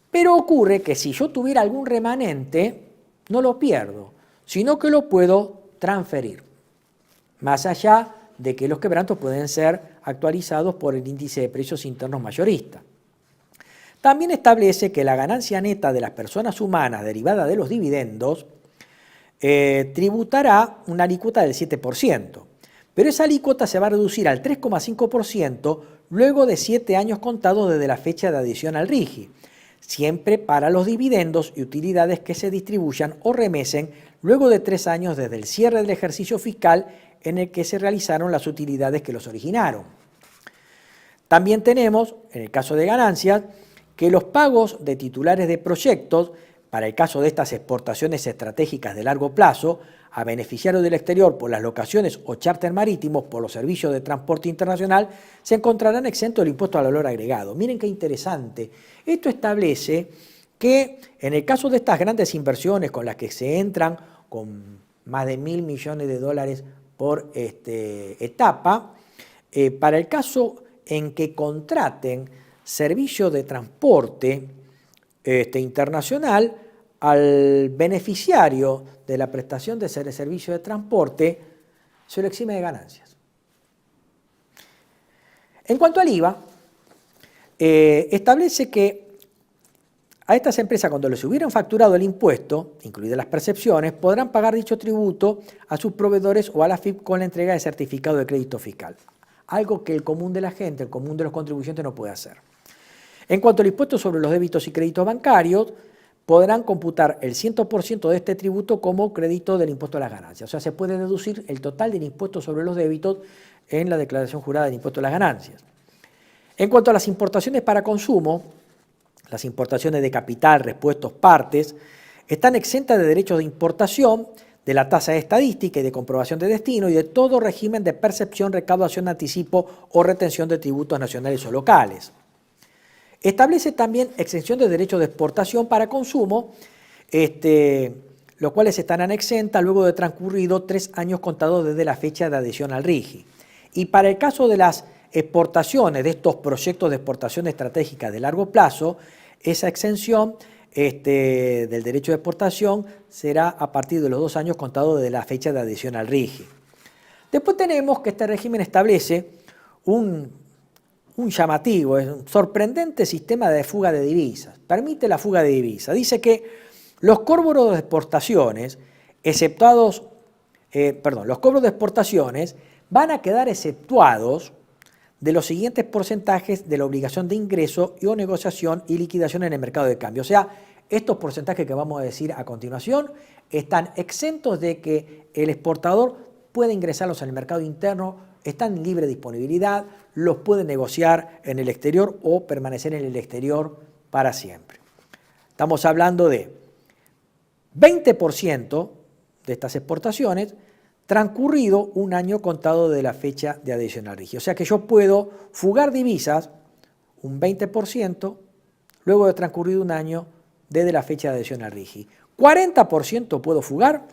Pero ocurre que si yo tuviera algún remanente, no lo pierdo, sino que lo puedo transferir, más allá de que los quebrantos pueden ser actualizados por el índice de precios internos mayorista. También establece que la ganancia neta de las personas humanas derivada de los dividendos tributará una alícuota del 7%, pero esa alícuota se va a reducir al 3,5% luego de 7 años contados desde la fecha de adhesión al RIGI, siempre para los dividendos y utilidades que se distribuyan o remesen luego de 3 años desde el cierre del ejercicio fiscal en el que se realizaron las utilidades que los originaron. También tenemos, en el caso de ganancias, que los pagos de titulares de proyectos, para el caso de estas exportaciones estratégicas de largo plazo, a beneficiarios del exterior por las locaciones o charter marítimos por los servicios de transporte internacional, se encontrarán exentos del impuesto al valor agregado. Miren qué interesante. Esto establece que en el caso de estas grandes inversiones con las que se entran con más de $1.000 millones por etapa, para el caso en que contraten servicios de transporte internacional, al beneficiario de la prestación de servicio de transporte se lo exime de ganancias. En cuanto al IVA, establece que a estas empresas, cuando les hubieran facturado el impuesto, incluidas las percepciones, podrán pagar dicho tributo a sus proveedores o a la AFIP con la entrega de certificado de crédito fiscal, algo que el común de la gente, el común de los contribuyentes no puede hacer. En cuanto al impuesto sobre los débitos y créditos bancarios, podrán computar el 100% de este tributo como crédito del impuesto a las ganancias. O sea, se puede deducir el total del impuesto sobre los débitos en la declaración jurada del impuesto a las ganancias. En cuanto a las importaciones para consumo, las importaciones de capital, repuestos, partes, están exentas de derechos de importación, de la tasa de estadística y de comprobación de destino y de todo régimen de percepción, recaudación, anticipo o retención de tributos nacionales o locales. Establece también exención de derechos de exportación para consumo, los cuales estarán exentas luego de transcurrido 3 años contados desde la fecha de adhesión al RIGI. Y para el caso de las exportaciones de estos proyectos de exportación estratégica de largo plazo, esa exención del derecho de exportación será a partir de los 2 años contados desde la fecha de adhesión al RIGI. Después tenemos que este régimen establece un llamativo, un sorprendente sistema de fuga de divisas. Permite la fuga de divisas. Dice que los cobros de exportaciones, los cobros de exportaciones van a quedar exceptuados de los siguientes porcentajes de la obligación de ingreso o negociación y liquidación en el mercado de cambio. O sea, estos porcentajes que vamos a decir a continuación están exentos de que el exportador pueda ingresarlos en el mercado interno, están en libre disponibilidad, los puede negociar en el exterior o permanecer en el exterior para siempre. Estamos hablando de 20% de estas exportaciones transcurrido 1 año contado de la fecha de adhesión al RIGI. O sea que yo puedo fugar divisas un 20% luego de transcurrido 1 año desde la fecha de adhesión al RIGI. 40% puedo fugar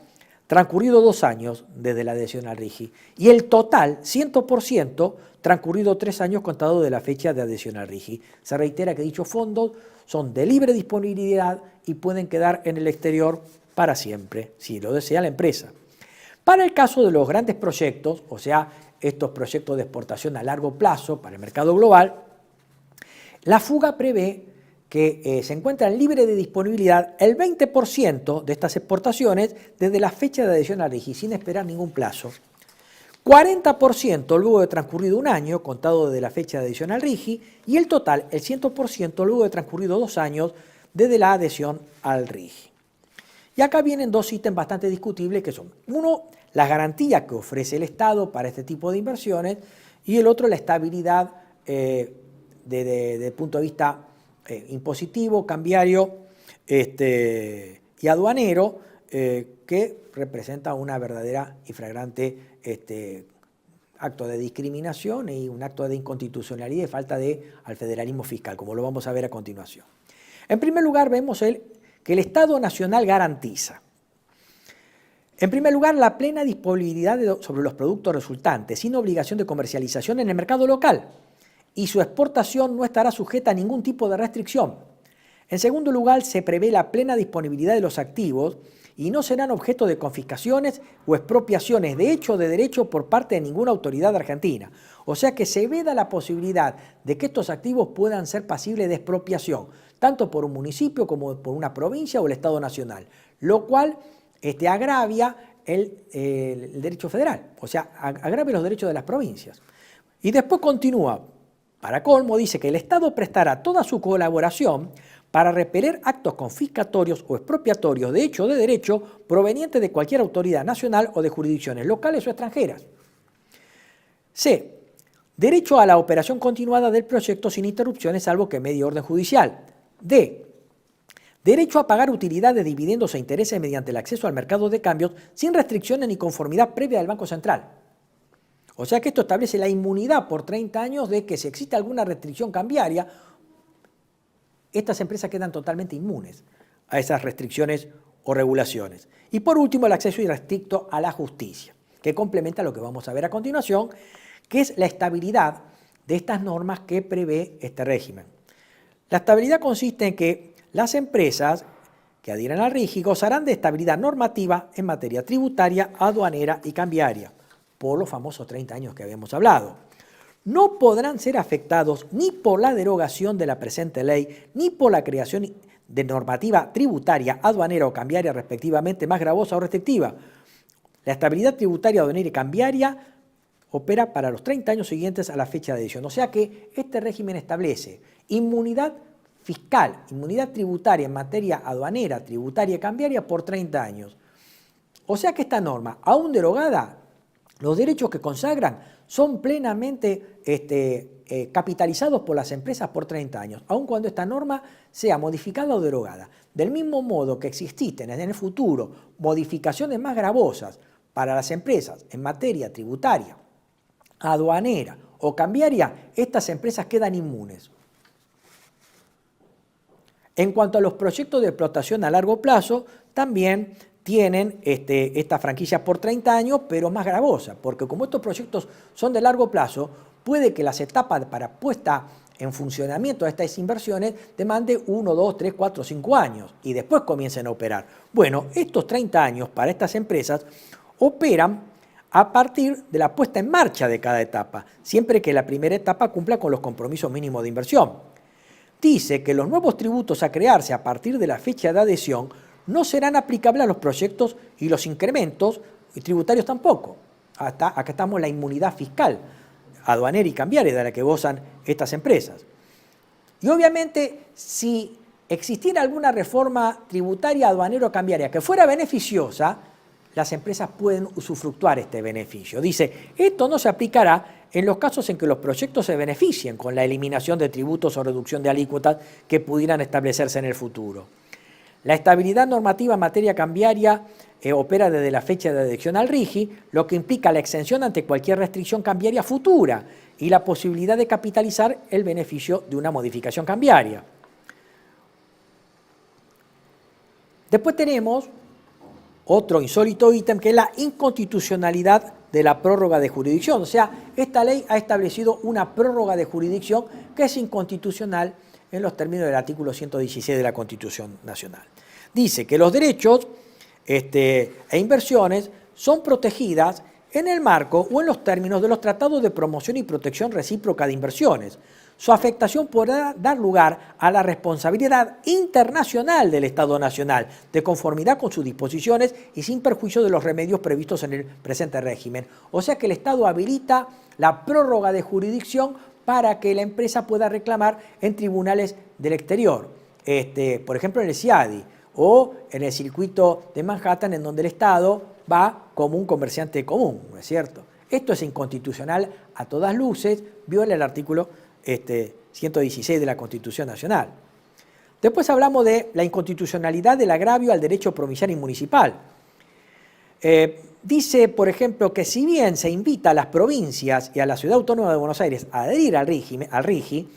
transcurrido 2 años desde la adhesión al RIGI. Y el total, 100%, transcurrido 3 años contados de la fecha de adhesión al RIGI. Se reitera que dichos fondos son de libre disponibilidad y pueden quedar en el exterior para siempre, si lo desea la empresa. Para el caso de los grandes proyectos, o sea, estos proyectos de exportación a largo plazo para el mercado global, la fuga prevé que se encuentra en libre de disponibilidad el 20% de estas exportaciones desde la fecha de adhesión al RIGI, sin esperar ningún plazo. 40% luego de transcurrido 1 año, contado desde la fecha de adhesión al RIGI, y el total, el 100%, luego de transcurrido 2 años desde la adhesión al RIGI. Y acá vienen 2 ítems bastante discutibles que son, uno, las garantías que ofrece el Estado para este tipo de inversiones, y el otro, la estabilidad desde el punto de vista impositivo, cambiario y aduanero, que representa una verdadera y flagrante acto de discriminación y un acto de inconstitucionalidad y falta al federalismo fiscal, como lo vamos a ver a continuación. En primer lugar, vemos que el Estado Nacional garantiza. En primer lugar, la plena disponibilidad sobre los productos resultantes, sin obligación de comercialización en el mercado local, y su exportación no estará sujeta a ningún tipo de restricción. En segundo lugar, se prevé la plena disponibilidad de los activos y no serán objeto de confiscaciones o expropiaciones de hecho o de derecho por parte de ninguna autoridad argentina. O sea que se veda la posibilidad de que estos activos puedan ser pasibles de expropiación, tanto por un municipio como por una provincia o el Estado Nacional, lo cual agravia el derecho federal, o sea, agravia los derechos de las provincias. Y después continúa, para colmo, dice que el Estado prestará toda su colaboración para repeler actos confiscatorios o expropiatorios de hecho o de derecho provenientes de cualquier autoridad nacional o de jurisdicciones locales o extranjeras. C. Derecho a la operación continuada del proyecto sin interrupciones salvo que medie orden judicial. D. Derecho a pagar utilidades, dividendos e intereses mediante el acceso al mercado de cambios sin restricciones ni conformidad previa del Banco Central. O sea que esto establece la inmunidad por 30 años de que si existe alguna restricción cambiaria, estas empresas quedan totalmente inmunes a esas restricciones o regulaciones. Y por último, el acceso irrestricto a la justicia, que complementa lo que vamos a ver a continuación, que es la estabilidad de estas normas que prevé este régimen. La estabilidad consiste en que las empresas que adhieran al RIGI gozarán de estabilidad normativa en materia tributaria, aduanera y cambiaria, por los famosos 30 años que habíamos hablado. No podrán ser afectados ni por la derogación de la presente ley, ni por la creación de normativa tributaria, aduanera o cambiaria respectivamente más gravosa o restrictiva. La estabilidad tributaria, aduanera y cambiaria opera para los 30 años siguientes a la fecha de adhesión. O sea que este régimen establece inmunidad fiscal, inmunidad tributaria en materia aduanera, tributaria y cambiaria por 30 años. O sea que esta norma, aún derogada, los derechos que consagran son plenamente capitalizados por las empresas por 30 años, aun cuando esta norma sea modificada o derogada. Del mismo modo que existen en el futuro modificaciones más gravosas para las empresas en materia tributaria, aduanera o cambiaria, estas empresas quedan inmunes. En cuanto a los proyectos de explotación a largo plazo, también tienen esta franquicia por 30 años, pero más gravosa, porque como estos proyectos son de largo plazo, puede que las etapas para puesta en funcionamiento de estas inversiones demande 1, 2, 3, 4, 5 años y después comiencen a operar. Bueno, estos 30 años para estas empresas operan a partir de la puesta en marcha de cada etapa, siempre que la primera etapa cumpla con los compromisos mínimos de inversión. Dice que los nuevos tributos a crearse a partir de la fecha de adhesión no serán aplicables a los proyectos y los incrementos y tributarios tampoco. Acá estamos en la inmunidad fiscal, aduanera y cambiaria de la que gozan estas empresas. Y obviamente, si existiera alguna reforma tributaria, aduanera o cambiaria que fuera beneficiosa, las empresas pueden usufructuar este beneficio. Dice, esto no se aplicará en los casos en que los proyectos se beneficien con la eliminación de tributos o reducción de alícuotas que pudieran establecerse en el futuro. La estabilidad normativa en materia cambiaria opera desde la fecha de adhesión al RIGI, lo que implica la exención ante cualquier restricción cambiaria futura y la posibilidad de capitalizar el beneficio de una modificación cambiaria. Después tenemos otro insólito ítem que es la inconstitucionalidad de la prórroga de jurisdicción. O sea, esta ley ha establecido una prórroga de jurisdicción que es inconstitucional en los términos del artículo 116 de la Constitución Nacional. Dice que los derechos e inversiones son protegidas en el marco o en los términos de los tratados de promoción y protección recíproca de inversiones. Su afectación podrá dar lugar a la responsabilidad internacional del Estado Nacional, de conformidad con sus disposiciones y sin perjuicio de los remedios previstos en el presente régimen. O sea que el Estado habilita la prórroga de jurisdicción para que la empresa pueda reclamar en tribunales del exterior, por ejemplo en el CIADI o en el circuito de Manhattan, en donde el Estado va como un comerciante común, ¿no es cierto? Esto es inconstitucional a todas luces, viola el artículo 116 de la Constitución Nacional. Después hablamos de la inconstitucionalidad del agravio al derecho provincial y municipal. Dice, por ejemplo, que si bien se invita a las provincias y a la Ciudad Autónoma de Buenos Aires a adherir al RIGI,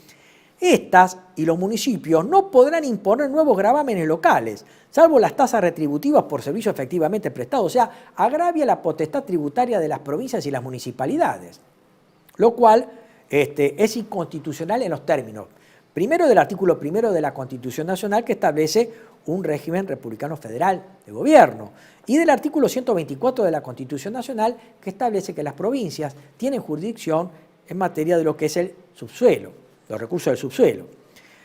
Estas y los municipios no podrán imponer nuevos gravámenes locales, salvo las tasas retributivas por servicios efectivamente prestados. O sea, agravia la potestad tributaria de las provincias y las municipalidades, lo cual es inconstitucional en los términos, primero del artículo 1 de la Constitución Nacional, que establece un régimen republicano federal de gobierno, y del artículo 124 de la Constitución Nacional, que establece que las provincias tienen jurisdicción en materia de lo que es el subsuelo, los recursos del subsuelo.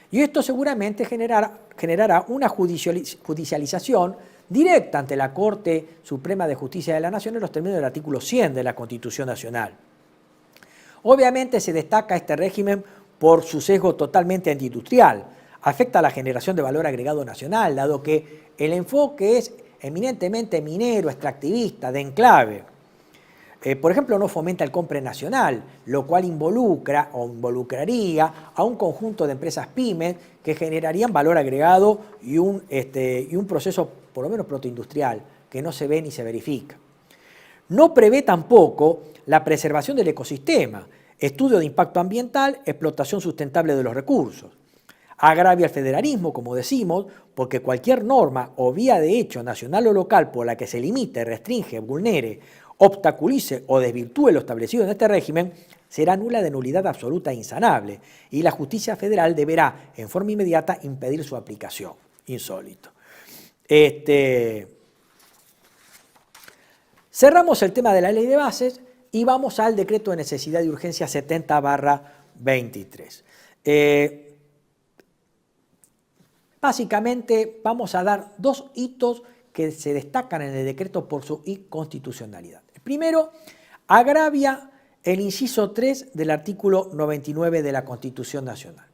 Y esto seguramente generará una judicialización directa ante la Corte Suprema de Justicia de la Nación en los términos del artículo 100 de la Constitución Nacional. Obviamente se destaca este régimen por su sesgo totalmente antiindustrial. Afecta a la generación de valor agregado nacional, dado que el enfoque es eminentemente minero, extractivista, de enclave. Por ejemplo, no fomenta el compre nacional, lo cual involucra o involucraría a un conjunto de empresas pymes que generarían valor agregado y un proceso por lo menos protoindustrial que no se ve ni se verifica. No prevé tampoco la preservación del ecosistema, estudio de impacto ambiental, explotación sustentable de los recursos. Agravia el federalismo, como decimos, porque cualquier norma o vía de hecho nacional o local por la que se limite, restringe, vulnere, obstaculice o desvirtúe lo establecido en este régimen será nula de nulidad absoluta e insanable, y la justicia federal deberá en forma inmediata impedir su aplicación. Insólito. Cerramos el tema de la ley de bases y vamos al decreto de necesidad y urgencia 70/23. Básicamente vamos a dar dos hitos que se destacan en el decreto por su inconstitucionalidad. El primero, agravia el inciso 3 del artículo 99 de la Constitución Nacional.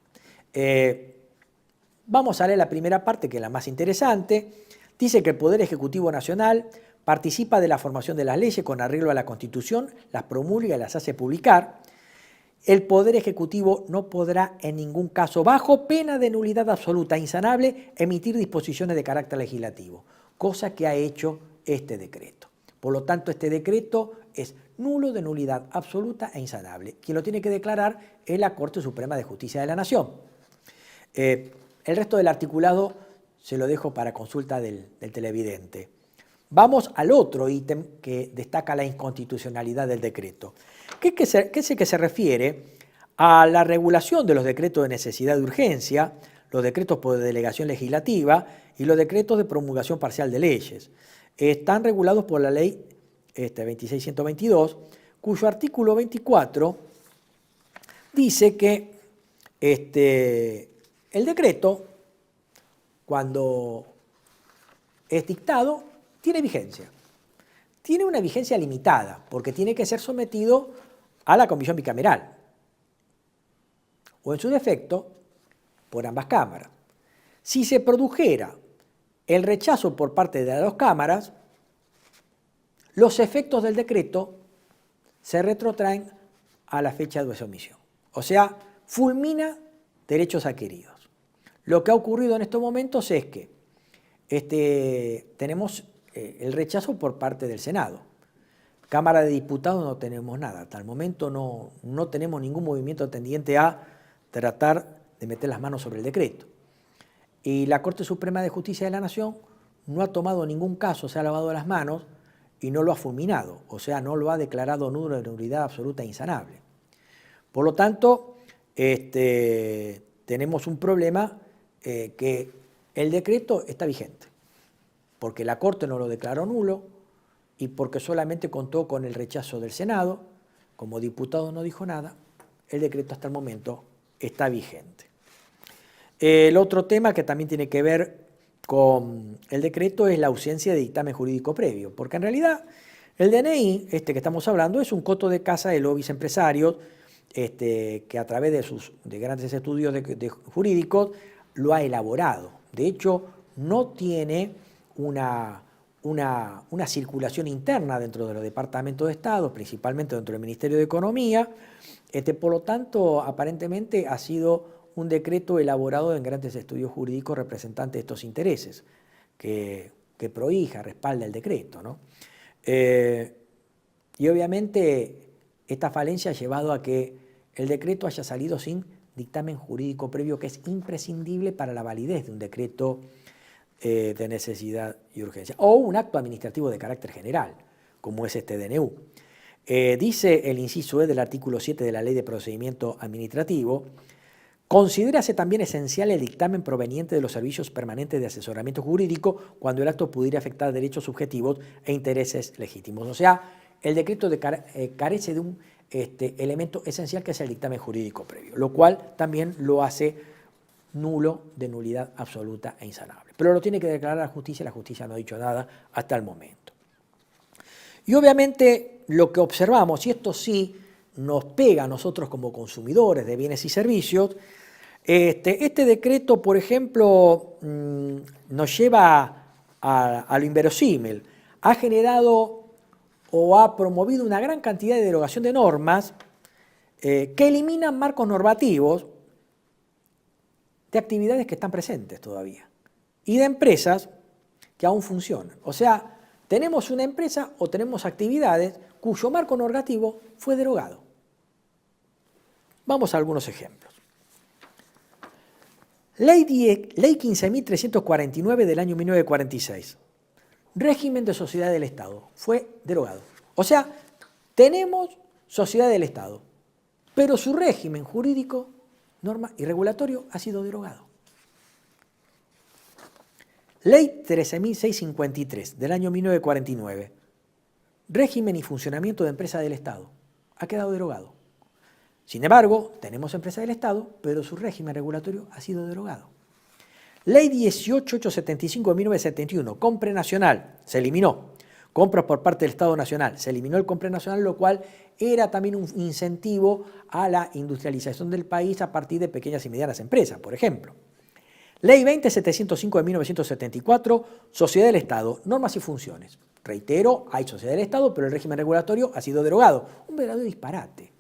Vamos a leer la primera parte, que es la más interesante. Dice que el Poder Ejecutivo Nacional participa de la formación de las leyes con arreglo a la Constitución, las promulga y las hace publicar. El Poder Ejecutivo no podrá en ningún caso, bajo pena de nulidad absoluta e insanable, emitir disposiciones de carácter legislativo, cosa que ha hecho este decreto. Por lo tanto, este decreto es nulo de nulidad absoluta e insanable. Quien lo tiene que declarar es la Corte Suprema de Justicia de la Nación. El resto del articulado se lo dejo para consulta del televidente. Vamos al otro ítem que destaca la inconstitucionalidad del decreto, que es el que se refiere a la regulación de los decretos de necesidad de urgencia, los decretos por delegación legislativa y los decretos de promulgación parcial de leyes. Están regulados por la ley 26.122, cuyo artículo 24 dice que el decreto, cuando es dictado, tiene vigencia. Tiene una vigencia limitada, porque tiene que ser sometido a la comisión bicameral, o en su defecto, por ambas cámaras. Si se produjera el rechazo por parte de las dos cámaras, los efectos del decreto se retrotraen a la fecha de su emisión. O sea, fulmina derechos adquiridos. Lo que ha ocurrido en estos momentos es que tenemos el rechazo por parte del Senado. Cámara de Diputados no tenemos nada. Hasta el momento no tenemos ningún movimiento tendiente a tratar de meter las manos sobre el decreto. Y la Corte Suprema de Justicia de la Nación no ha tomado ningún caso, se ha lavado las manos y no lo ha fulminado, o sea, no lo ha declarado nulo de nulidad absoluta e insanable. Por lo tanto, tenemos un problema que el decreto está vigente, porque la Corte no lo declaró nulo y porque solamente contó con el rechazo del Senado. Como diputado no dijo nada, el decreto hasta el momento está vigente. El otro tema que también tiene que ver con el decreto es la ausencia de dictamen jurídico previo, porque en realidad el DNI, que estamos hablando, es un coto de caza de lobbies empresarios que a través de grandes estudios jurídicos lo ha elaborado. De hecho, no tiene una circulación interna dentro de los departamentos de Estado, principalmente dentro del Ministerio de Economía. Por lo tanto, aparentemente ha sido un decreto elaborado en grandes estudios jurídicos representantes de estos intereses, que prohija, respalda el decreto, ¿no? Y obviamente esta falencia ha llevado a que el decreto haya salido sin dictamen jurídico previo que es imprescindible para la validez de un decreto de necesidad y urgencia, o un acto administrativo de carácter general, como es este DNU. Dice el inciso E del artículo 7 de la Ley de Procedimiento Administrativo: considérase también esencial el dictamen proveniente de los servicios permanentes de asesoramiento jurídico cuando el acto pudiera afectar derechos subjetivos e intereses legítimos. O sea, el decreto carece de un elemento esencial que es el dictamen jurídico previo, lo cual también lo hace nulo, de nulidad absoluta e insanable. Pero lo tiene que declarar la justicia no ha dicho nada hasta el momento. Y obviamente lo que observamos, y esto sí nos pega a nosotros como consumidores de bienes y servicios, este decreto, por ejemplo, nos lleva a lo inverosímil. Ha generado o ha promovido una gran cantidad de derogación de normas que eliminan marcos normativos de actividades que están presentes todavía y de empresas que aún funcionan. O sea, tenemos una empresa o tenemos actividades cuyo marco normativo fue derogado. Vamos a algunos ejemplos. Ley 15.349 del año 1946. Régimen de sociedad del Estado. Fue derogado. O sea, tenemos sociedad del Estado, pero su régimen jurídico, norma y regulatorio ha sido derogado. Ley 13.653 del año 1949. Régimen y funcionamiento de empresa del Estado. Ha quedado derogado. Sin embargo, tenemos empresa del Estado, pero su régimen regulatorio ha sido derogado. Ley 18.875 de 1971, compra nacional, se eliminó. Compras por parte del Estado Nacional, se eliminó el compra nacional, lo cual era también un incentivo a la industrialización del país a partir de pequeñas y medianas empresas, por ejemplo. Ley 20.705 de 1974, Sociedad del Estado, normas y funciones. Reitero, hay Sociedad del Estado, pero el régimen regulatorio ha sido derogado. Un verdadero disparate.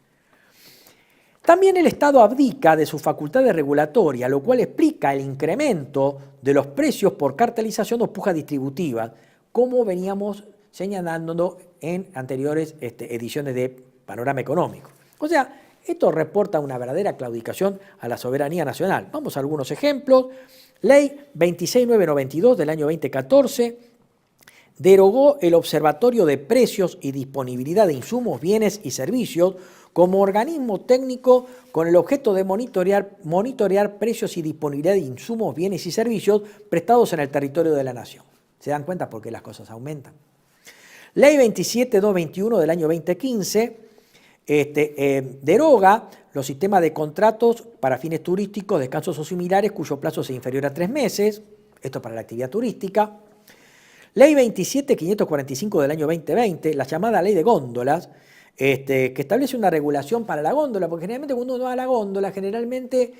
También el Estado abdica de sus facultades regulatorias, lo cual explica el incremento de los precios por cartelización o puja distributiva, como veníamos señalando en anteriores ediciones de Panorama Económico. O sea, esto reporta una verdadera claudicación a la soberanía nacional. Vamos a algunos ejemplos. Ley 26.992 del año 2014 derogó el Observatorio de Precios y Disponibilidad de Insumos, Bienes y Servicios como organismo técnico con el objeto de monitorear precios y disponibilidad de insumos, bienes y servicios prestados en el territorio de la nación. ¿Se dan cuenta por qué las cosas aumentan? Ley 27.221 del año 2015 deroga los sistemas de contratos para fines turísticos, descansos o similares cuyo plazo sea inferior a 3 meses, esto para la actividad turística. Ley 27.545 del año 2020, la llamada Ley de Góndolas, que establece una regulación para la góndola, porque generalmente cuando uno va a la góndola, generalmente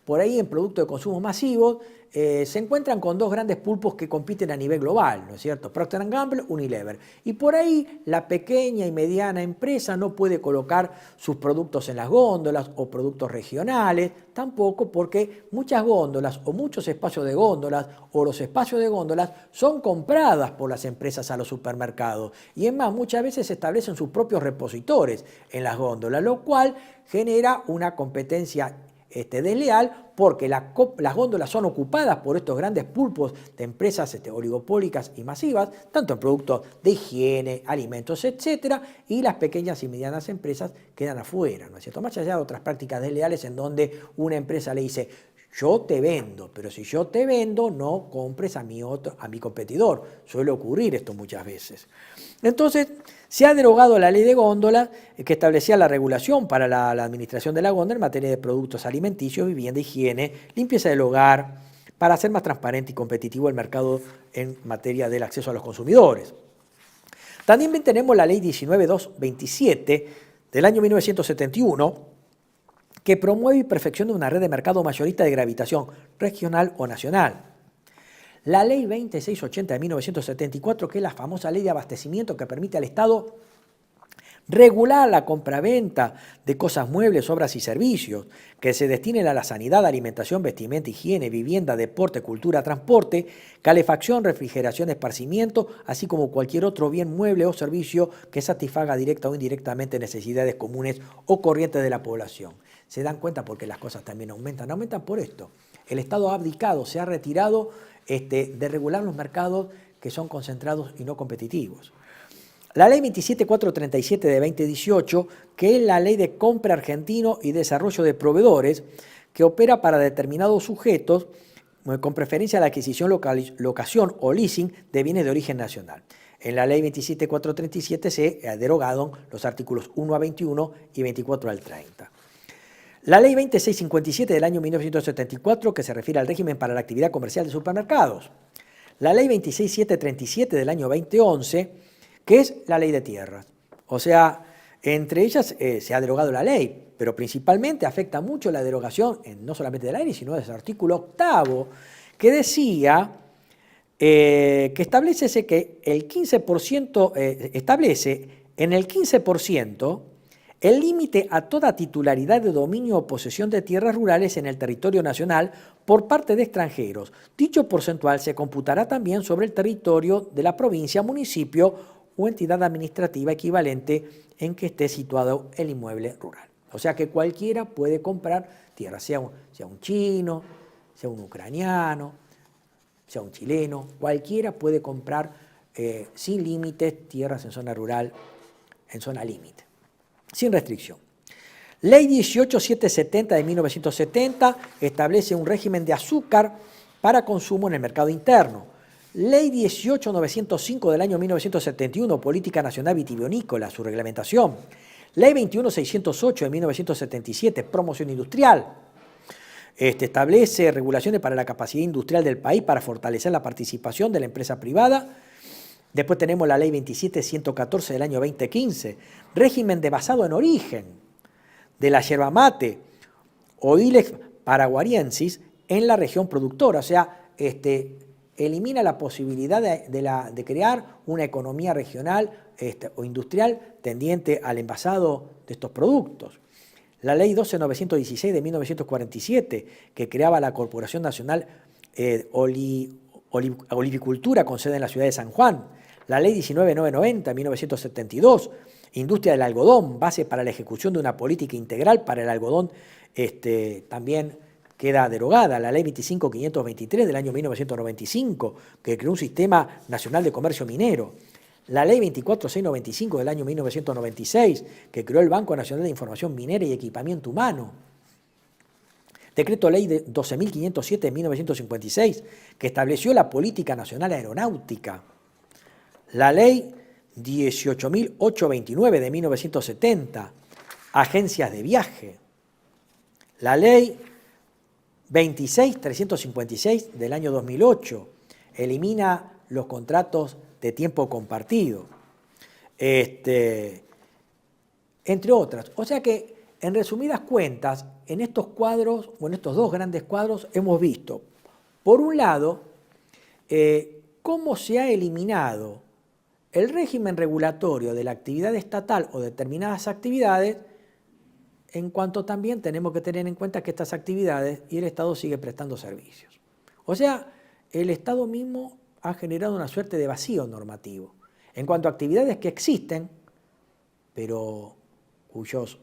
por ahí en productos de consumo masivos, se encuentran con dos grandes pulpos que compiten a nivel global, ¿no es cierto? Procter & Gamble, Unilever. Y por ahí la pequeña y mediana empresa no puede colocar sus productos en las góndolas o productos regionales, tampoco porque muchas góndolas o muchos espacios de góndolas o los espacios de góndolas son compradas por las empresas a los supermercados. Y es más, muchas veces se establecen sus propios repositores en las góndolas, lo cual genera una competencia desleal porque las góndolas son ocupadas por estos grandes pulpos de empresas oligopólicas y masivas, tanto en productos de higiene, alimentos, etcétera, y las pequeñas y medianas empresas quedan afuera, ¿no es cierto? Más allá de otras prácticas desleales en donde una empresa le dice: yo te vendo, pero si yo te vendo, no compres a mi competidor. Suele ocurrir esto muchas veces. Entonces, se ha derogado la ley de góndolas que establecía la regulación para la administración de la góndola en materia de productos alimenticios, vivienda, higiene, limpieza del hogar, para hacer más transparente y competitivo el mercado en materia del acceso a los consumidores. También tenemos la ley 19.227 del año 1971, que promueve y perfecciona una red de mercado mayorista de gravitación regional o nacional. La ley 2680 de 1974, que es la famosa ley de abastecimiento que permite al Estado regular la compraventa de cosas muebles, obras y servicios que se destinen a la sanidad, alimentación, vestimenta, higiene, vivienda, deporte, cultura, transporte, calefacción, refrigeración, esparcimiento, así como cualquier otro bien mueble o servicio que satisfaga directa o indirectamente necesidades comunes o corrientes de la población. se dan cuenta porque las cosas también aumentan. Aumentan por esto. El Estado ha abdicado, se ha retirado de regular los mercados que son concentrados y no competitivos. La ley 27437 de 2018, que es la ley de compra argentino y desarrollo de proveedores, que opera para determinados sujetos con preferencia a la adquisición, locación o leasing de bienes de origen nacional. En la ley 27437 se derogaron los artículos 1 a 21 y 24 al 30. La ley 2657 del año 1974, que se refiere al régimen para la actividad comercial de supermercados. La ley 26737 del año 2011, que es la ley de tierras. O sea, entre ellas se ha derogado la ley, pero principalmente afecta mucho la derogación, no solamente de la ley, sino del artículo 8º, que decía que establece que el 15%, establece en el 15% el límite a toda titularidad de dominio o posesión de tierras rurales en el territorio nacional por parte de extranjeros. Dicho porcentual se computará también sobre el territorio de la provincia, municipio o entidad administrativa equivalente en que esté situado el inmueble rural. O sea que cualquiera puede comprar tierra, sea un chino, sea un ucraniano, sea un chileno, cualquiera puede comprar sin límites tierras en zona rural, en zona límite, sin restricción. Ley 18770 de 1970 establece un régimen de azúcar para consumo en el mercado interno. Ley 18905 del año 1971, Política Nacional Vitivinícola, su reglamentación. Ley 21608 de 1977, Promoción Industrial. Establece regulaciones para la capacidad industrial del país para fortalecer la participación de la empresa privada. Después tenemos la Ley 27114 del año 2015, régimen de basado en origen de la yerba mate o Ilex paraguariensis en la región productora. O sea, elimina la posibilidad de crear una economía regional o industrial tendiente al envasado de estos productos. La Ley 12916 de 1947, que creaba la Corporación Nacional Olivicultura con sede en la ciudad de San Juan. La Ley 19990 de 1972, Industria del algodón, base para la ejecución de una política integral para el algodón, también queda derogada. La Ley 25523 del año 1995, que creó un sistema nacional de comercio minero. La Ley 24695 del año 1996, que creó el Banco Nacional de Información Minera y Equipamiento Humano. Decreto Ley de 12.507 de 1956, que estableció la Política Nacional Aeronáutica. La Ley 18.829 de 1970, Agencias de Viaje. La Ley 26.356 del año 2008, elimina los contratos de tiempo compartido, entre otras. O sea que, en resumidas cuentas, en estos cuadros, o en estos dos grandes cuadros, hemos visto, por un lado, cómo se ha eliminado el régimen regulatorio de la actividad estatal o determinadas actividades, en cuanto también tenemos que tener en cuenta que estas actividades y el Estado sigue prestando servicios. O sea, el Estado mismo ha generado una suerte de vacío normativo en cuanto a actividades que existen, pero cuyos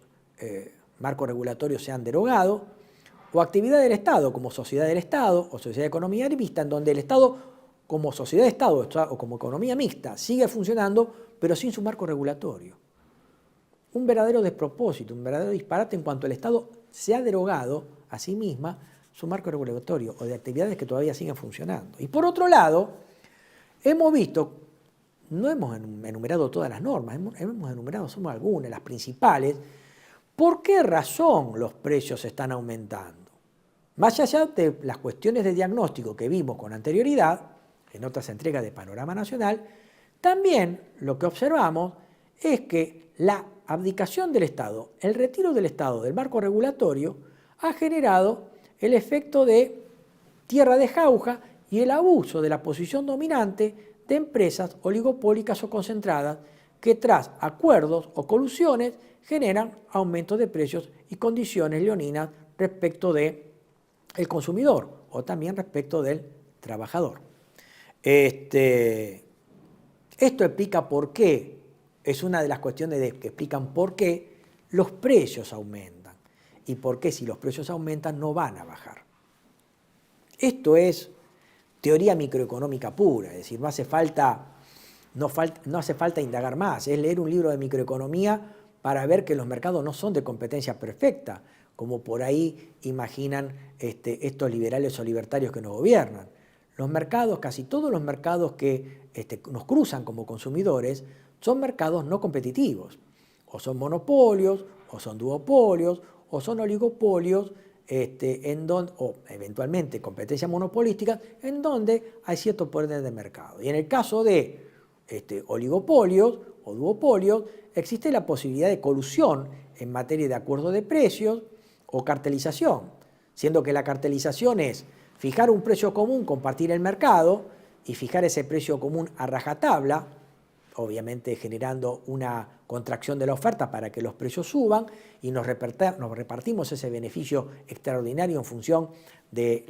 marcos regulatorios se han derogado, o actividad del Estado como sociedad del Estado o sociedad de economía mixta, en donde el Estado como sociedad de Estado o como economía mixta sigue funcionando, pero sin su marco regulatorio. Un verdadero despropósito, un verdadero disparate en cuanto el Estado se ha derogado a sí misma su marco regulatorio o de actividades que todavía siguen funcionando. Y por otro lado, hemos visto, no hemos enumerado todas las normas, hemos enumerado solo algunas, las principales. ¿Por qué razón los precios están aumentando? Más allá de las cuestiones de diagnóstico que vimos con anterioridad, en otras entregas de Panorama Nacional, también lo que observamos es que la abdicación del Estado, el retiro del Estado del marco regulatorio, ha generado el efecto de tierra de jauja y el abuso de la posición dominante de empresas oligopólicas o concentradas que tras acuerdos o colusiones generan aumentos de precios y condiciones leoninas respecto del consumidor o también respecto del trabajador. Esto explica por qué, es una de las cuestiones que explican por qué los precios aumentan. y por qué si los precios aumentan no van a bajar. Esto es teoría microeconómica pura, es decir, no hace falta indagar más, es leer un libro de microeconomía para ver que los mercados no son de competencia perfecta, como por ahí imaginan estos liberales o libertarios que nos gobiernan. Los mercados, casi todos los mercados que nos cruzan como consumidores, son mercados no competitivos. O son monopolios, o son duopolios, o son oligopolios, o eventualmente competencias monopolísticas, en donde hay cierto poder de mercado. Y en el caso de oligopolios o duopolios, existe la posibilidad de colusión en materia de acuerdo de precios o cartelización, siendo que la cartelización es fijar un precio común, compartir el mercado y fijar ese precio común a rajatabla, obviamente generando una contracción de la oferta para que los precios suban y nos repartimos ese beneficio extraordinario en función del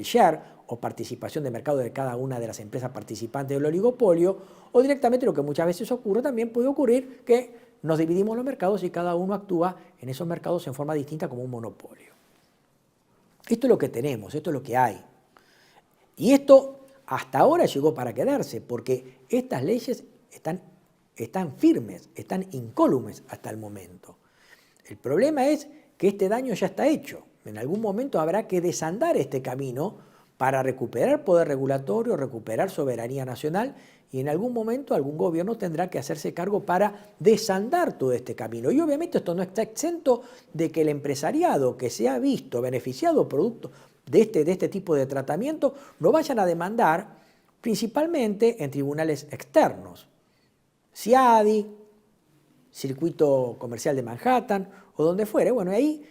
share o participación de mercado de cada una de las empresas participantes del oligopolio, o directamente lo que muchas veces ocurre, también puede ocurrir que nos dividimos los mercados y cada uno actúa en esos mercados en forma distinta como un monopolio. Esto es lo que tenemos, esto es lo que hay. Y esto hasta ahora llegó para quedarse, porque estas leyes están firmes, están incólumes hasta el momento. El problema es que este daño ya está hecho. En algún momento habrá que desandar este camino para recuperar poder regulatorio, recuperar soberanía nacional, y en algún momento algún gobierno tendrá que hacerse cargo para desandar todo este camino. Y obviamente esto no está exento de que el empresariado que se ha visto beneficiado producto de este tipo de tratamiento lo vayan a demandar principalmente en tribunales externos. CIADI, Circuito Comercial de Manhattan o donde fuere. Bueno, ahí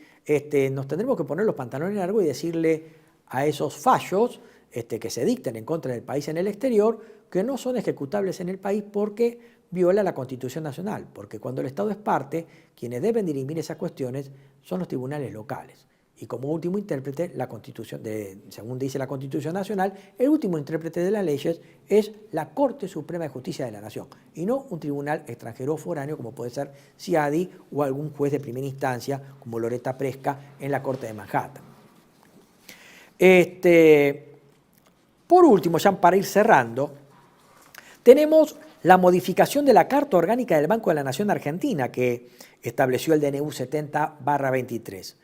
nos tendremos que poner los pantalones largos y decirle a esos fallos que se dicten en contra del país en el exterior que no son ejecutables en el país porque viola la Constitución Nacional, porque cuando el Estado es parte, quienes deben dirimir esas cuestiones son los tribunales locales. Y como último intérprete, la Constitución, según dice la Constitución Nacional, el último intérprete de las leyes es la Corte Suprema de Justicia de la Nación, y no un tribunal extranjero o foráneo como puede ser CIADI o algún juez de primera instancia como Loretta Preska en la Corte de Manhattan. Por último, ya para ir cerrando, tenemos la modificación de la Carta Orgánica del Banco de la Nación Argentina que estableció el DNU 70/23.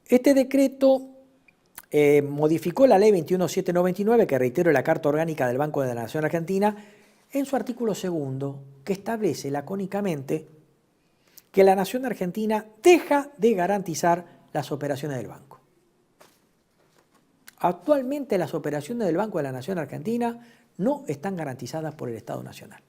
Este decreto modificó la Ley 21.799, que reitero, la Carta Orgánica del Banco de la Nación Argentina, en su artículo 2, que establece lacónicamente que la Nación Argentina deja de garantizar las operaciones del banco. Actualmente las operaciones del Banco de la Nación Argentina no están garantizadas por el Estado Nacional.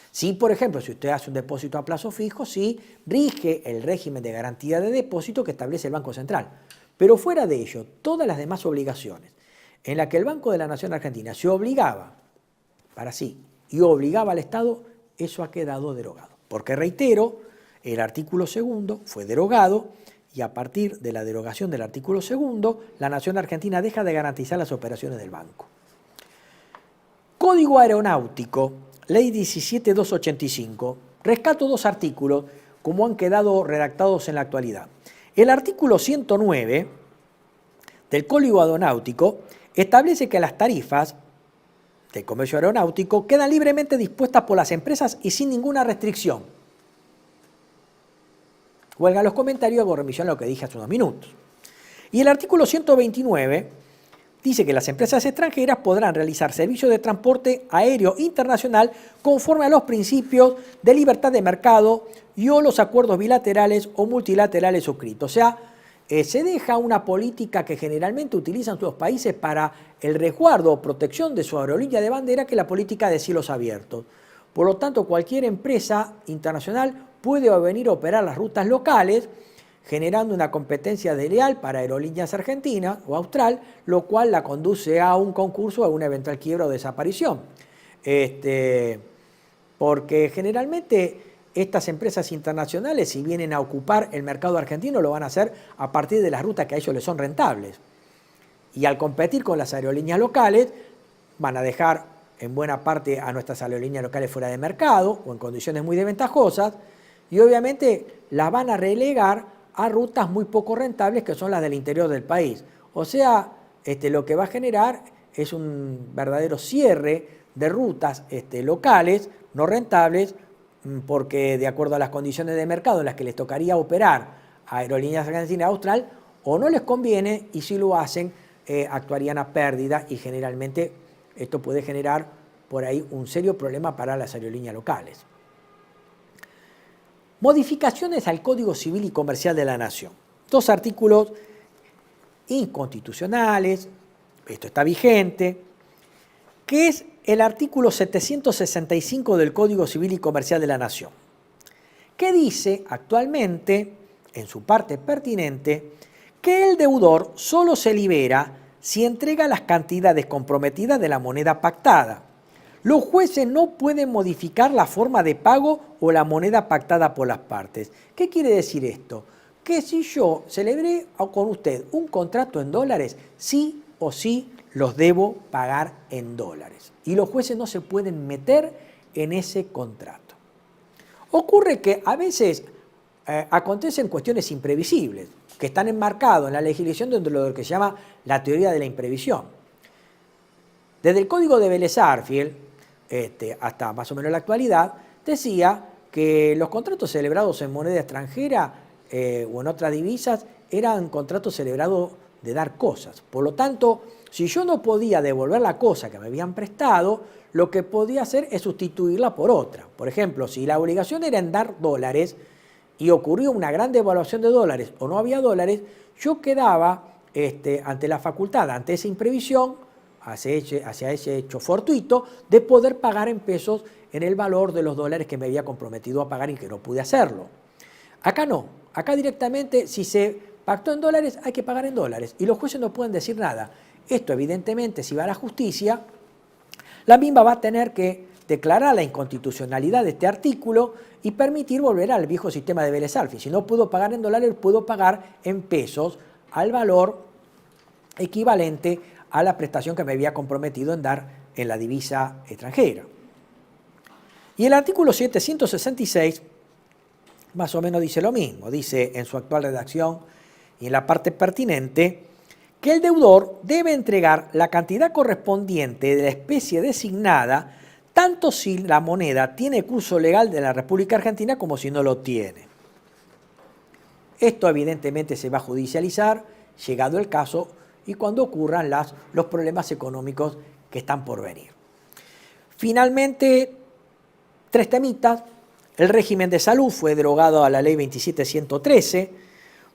Sí, por ejemplo, si usted hace un depósito a plazo fijo, sí rige el régimen de garantía de depósito que establece el Banco Central. Pero fuera de ello, todas las demás obligaciones en las que el Banco de la Nación Argentina se obligaba para sí y obligaba al Estado, eso ha quedado derogado. Porque reitero, el artículo 2 fue derogado y a partir de la derogación del artículo 2, la Nación Argentina deja de garantizar las operaciones del banco. Código Aeronáutico, Ley 17.285. Rescato 2 artículos como han quedado redactados en la actualidad. El artículo 109 del Código Aeronáutico establece que las tarifas del comercio aeronáutico quedan libremente dispuestas por las empresas y sin ninguna restricción. Huelgan los comentarios, hago remisión a lo que dije hace unos minutos. Y el artículo 129 dice que las empresas extranjeras podrán realizar servicios de transporte aéreo internacional conforme a los principios de libertad de mercado y o los acuerdos bilaterales o multilaterales suscritos. O sea, se deja una política que generalmente utilizan sus países para el resguardo o protección de su aerolínea de bandera, que es la política de cielos abiertos. Por lo tanto, cualquier empresa internacional puede venir a operar las rutas locales, generando una competencia desleal para aerolíneas argentinas o austral, lo cual la conduce a un concurso, a una eventual quiebra o desaparición. Porque generalmente estas empresas internacionales, si vienen a ocupar el mercado argentino, lo van a hacer a partir de las rutas que a ellos les son rentables. Y al competir con las aerolíneas locales, van a dejar en buena parte a nuestras aerolíneas locales fuera de mercado o en condiciones muy desventajosas, y obviamente las van a relegar a rutas muy poco rentables que son las del interior del país. O sea, lo que va a generar es un verdadero cierre de rutas locales no rentables, porque de acuerdo a las condiciones de mercado en las que les tocaría operar a Aerolíneas Argentinas Austral, o no les conviene, y si lo hacen, actuarían a pérdida, y generalmente esto puede generar por ahí un serio problema para las aerolíneas locales. Modificaciones al Código Civil y Comercial de la Nación. 2 artículos inconstitucionales, esto está vigente, que es el artículo 765 del Código Civil y Comercial de la Nación, que dice actualmente, en su parte pertinente, que el deudor solo se libera si entrega las cantidades comprometidas de la moneda pactada. Los jueces no pueden modificar la forma de pago o la moneda pactada por las partes. ¿Qué quiere decir esto? Que si yo celebré con usted un contrato en dólares, sí o sí los debo pagar en dólares. Y los jueces no se pueden meter en ese contrato. Ocurre que a veces acontecen cuestiones imprevisibles, que están enmarcados en la legislación dentro de lo que se llama la teoría de la imprevisión. Desde el Código de Vélez-Sarsfield hasta más o menos la actualidad, decía que los contratos celebrados en moneda extranjera o en otras divisas eran contratos celebrados de dar cosas. Por lo tanto, si yo no podía devolver la cosa que me habían prestado, lo que podía hacer es sustituirla por otra. Por ejemplo, si la obligación era en dar dólares y ocurrió una gran devaluación de dólares o no había dólares, yo quedaba ante la facultad, ante esa imprevisión, hacia ese hecho fortuito, de poder pagar en pesos en el valor de los dólares que me había comprometido a pagar y que no pude hacerlo. Acá no, acá directamente si se pactó en dólares hay que pagar en dólares y los jueces no pueden decir nada. Esto evidentemente, si va a la justicia, la misma va a tener que declarar la inconstitucionalidad de este artículo y permitir volver al viejo sistema de Vélez-Sarsfield. Si no puedo pagar en dólares, puedo pagar en pesos al valor equivalente a la prestación que me había comprometido en dar en la divisa extranjera. Y el artículo 766 más o menos dice lo mismo, dice en su actual redacción y en la parte pertinente que el deudor debe entregar la cantidad correspondiente de la especie designada tanto si la moneda tiene curso legal de la República Argentina como si no lo tiene. Esto evidentemente se va a judicializar, llegado el caso, y cuando ocurran los problemas económicos que están por venir. Finalmente, 3 temitas. El régimen de salud fue derogado a la ley 27113,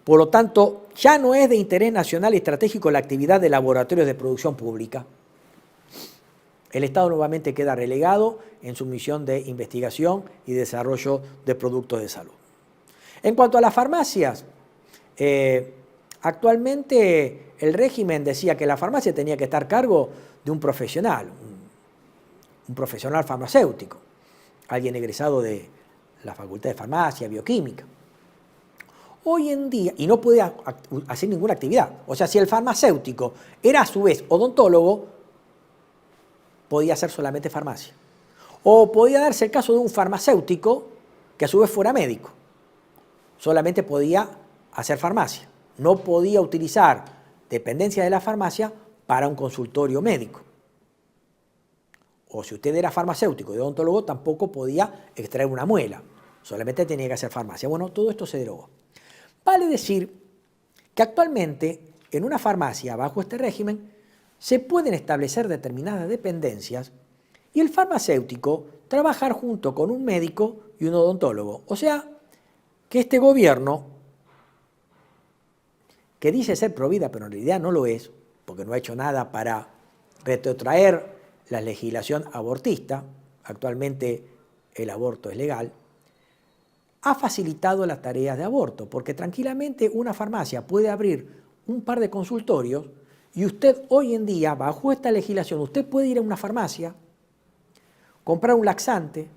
por lo tanto, ya no es de interés nacional y estratégico la actividad de laboratorios de producción pública. El Estado nuevamente queda relegado en su misión de investigación y desarrollo de productos de salud. En cuanto a las farmacias, actualmente el régimen decía que la farmacia tenía que estar a cargo de un profesional farmacéutico, alguien egresado de la Facultad de Farmacia, Bioquímica. Hoy en día, y no podía hacer ninguna actividad, o sea, si el farmacéutico era a su vez odontólogo, podía hacer solamente farmacia. O podía darse el caso de un farmacéutico que a su vez fuera médico, solamente podía hacer farmacia, no podía utilizar dependencia de la farmacia para un consultorio médico. O si usted era farmacéutico y odontólogo, tampoco podía extraer una muela, solamente tenía que hacer farmacia. Bueno, todo esto se derogó. Vale decir que actualmente en una farmacia bajo este régimen se pueden establecer determinadas dependencias y el farmacéutico trabajar junto con un médico y un odontólogo. O sea, que este gobierno, que dice ser pro vida, pero en realidad no lo es, porque no ha hecho nada para retrotraer la legislación abortista, actualmente el aborto es legal, ha facilitado las tareas de aborto, porque tranquilamente una farmacia puede abrir un par de consultorios y usted hoy en día, bajo esta legislación, usted puede ir a una farmacia, comprar un laxante,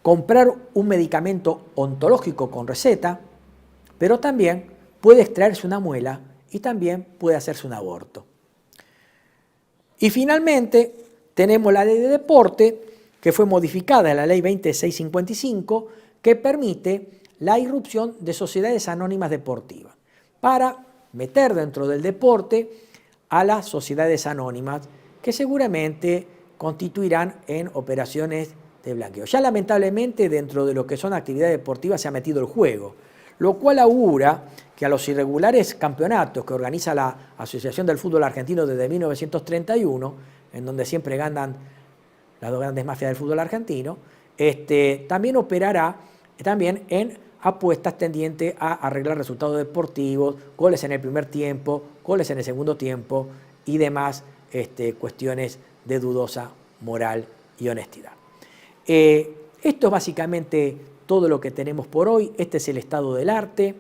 comprar un medicamento ontológico con receta, pero también puede extraerse una muela y también puede hacerse un aborto. Y finalmente tenemos la ley de deporte, que fue modificada en la ley 20655, que permite la irrupción de sociedades anónimas deportivas para meter dentro del deporte a las sociedades anónimas que seguramente constituirán en operaciones de blanqueo. Ya lamentablemente dentro de lo que son actividades deportivas se ha metido el juego, lo cual augura que a los irregulares campeonatos que organiza la Asociación del Fútbol Argentino desde 1931, en donde siempre ganan las dos grandes mafias del fútbol argentino, también operará también en apuestas tendientes a arreglar resultados deportivos, goles en el primer tiempo, goles en el segundo tiempo y demás cuestiones de dudosa moral y honestidad. Esto es básicamente todo lo que tenemos por hoy. Este es el estado del arte.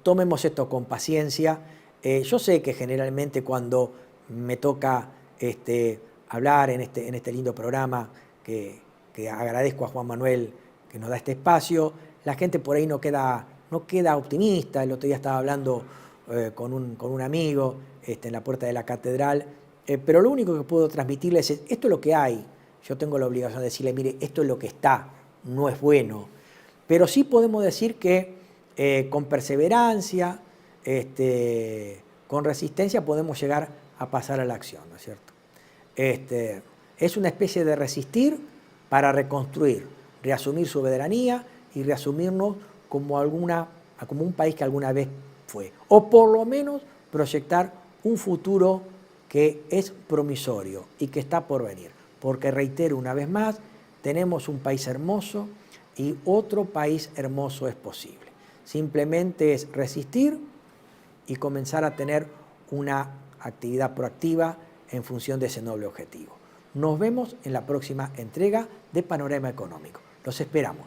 Tomemos esto con paciencia. Yo sé que generalmente cuando me toca hablar en este lindo programa, que agradezco a Juan Manuel que nos da este espacio, la gente por ahí no queda optimista. El otro día estaba hablando con un amigo en la puerta de la catedral, pero lo único que puedo transmitirles es esto es lo que hay. Yo tengo la obligación de decirle, mire, esto es lo que está, no es bueno. Pero sí podemos decir que con perseverancia, con resistencia podemos llegar a pasar a la acción, ¿no es cierto? Es una especie de resistir para reconstruir, reasumir soberanía y reasumirnos como un país que alguna vez fue. O por lo menos proyectar un futuro que es promisorio y que está por venir. Porque reitero una vez más, tenemos un país hermoso y otro país hermoso es posible. Simplemente es resistir y comenzar a tener una actividad proactiva en función de ese noble objetivo. Nos vemos en la próxima entrega de Panorama Económico. Los esperamos.